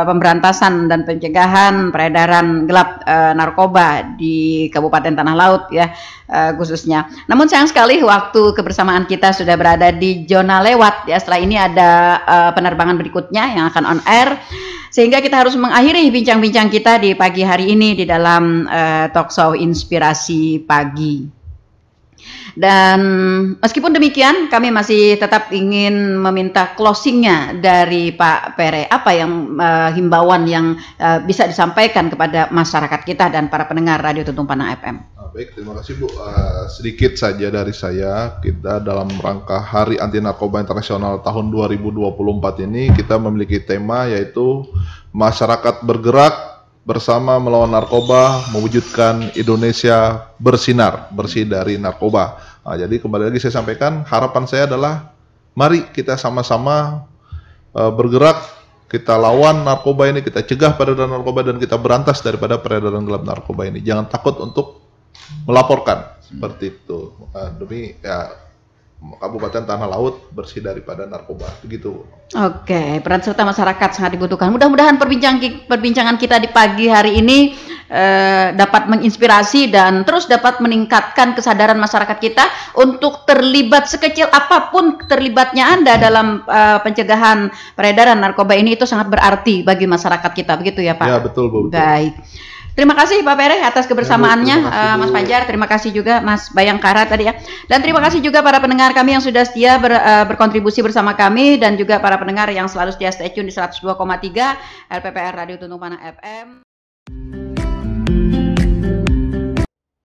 pemberantasan dan pencegahan peredaran gelap narkoba di Kabupaten Tanah Laut ya khususnya. Namun sayang sekali waktu kebersamaan kita sudah berada di zona lewat ya. Setelah ini ada penerbangan berikutnya yang akan on air. Sehingga kita harus mengakhiri bincang-bincang kita di pagi hari ini di dalam Talkshow Inspirasi Pagi. Dan meskipun demikian, kami masih tetap ingin meminta closingnya dari Pak Pere. Apa yang himbauan yang bisa disampaikan kepada masyarakat kita dan para pendengar Radio Tuntung Panang FM? Baik, terima kasih Bu. Sedikit saja dari saya, kita dalam rangka Hari Anti Narkoba Internasional tahun 2024 ini kita memiliki tema yaitu masyarakat bergerak bersama melawan narkoba, mewujudkan Indonesia bersinar, bersih dari narkoba. Nah, jadi kembali lagi saya sampaikan, harapan saya adalah mari kita sama-sama bergerak, kita lawan narkoba ini, kita cegah peredaran narkoba dan kita berantas daripada peredaran gelap narkoba ini. Jangan takut untuk melaporkan seperti itu demi Kabupaten Tanah Laut bersih daripada narkoba, begitu. Oke, peran serta masyarakat sangat dibutuhkan. Mudah-mudahan perbincangan kita di pagi hari ini dapat menginspirasi dan terus dapat meningkatkan kesadaran masyarakat kita untuk terlibat sekecil apapun terlibatnya Anda dalam pencegahan peredaran narkoba ini. Itu sangat berarti bagi masyarakat kita, begitu ya Pak? Ya, betul Bu. Baik. Terima kasih Pak Pere atas kebersamaannya, Mas Fajar. Terima kasih juga Mas Bayangkara tadi ya. Dan terima kasih juga para pendengar kami yang sudah setia berkontribusi bersama kami dan juga para pendengar yang selalu setia stay tune di 102,3 RPPR Radio Tuntung Panang FM.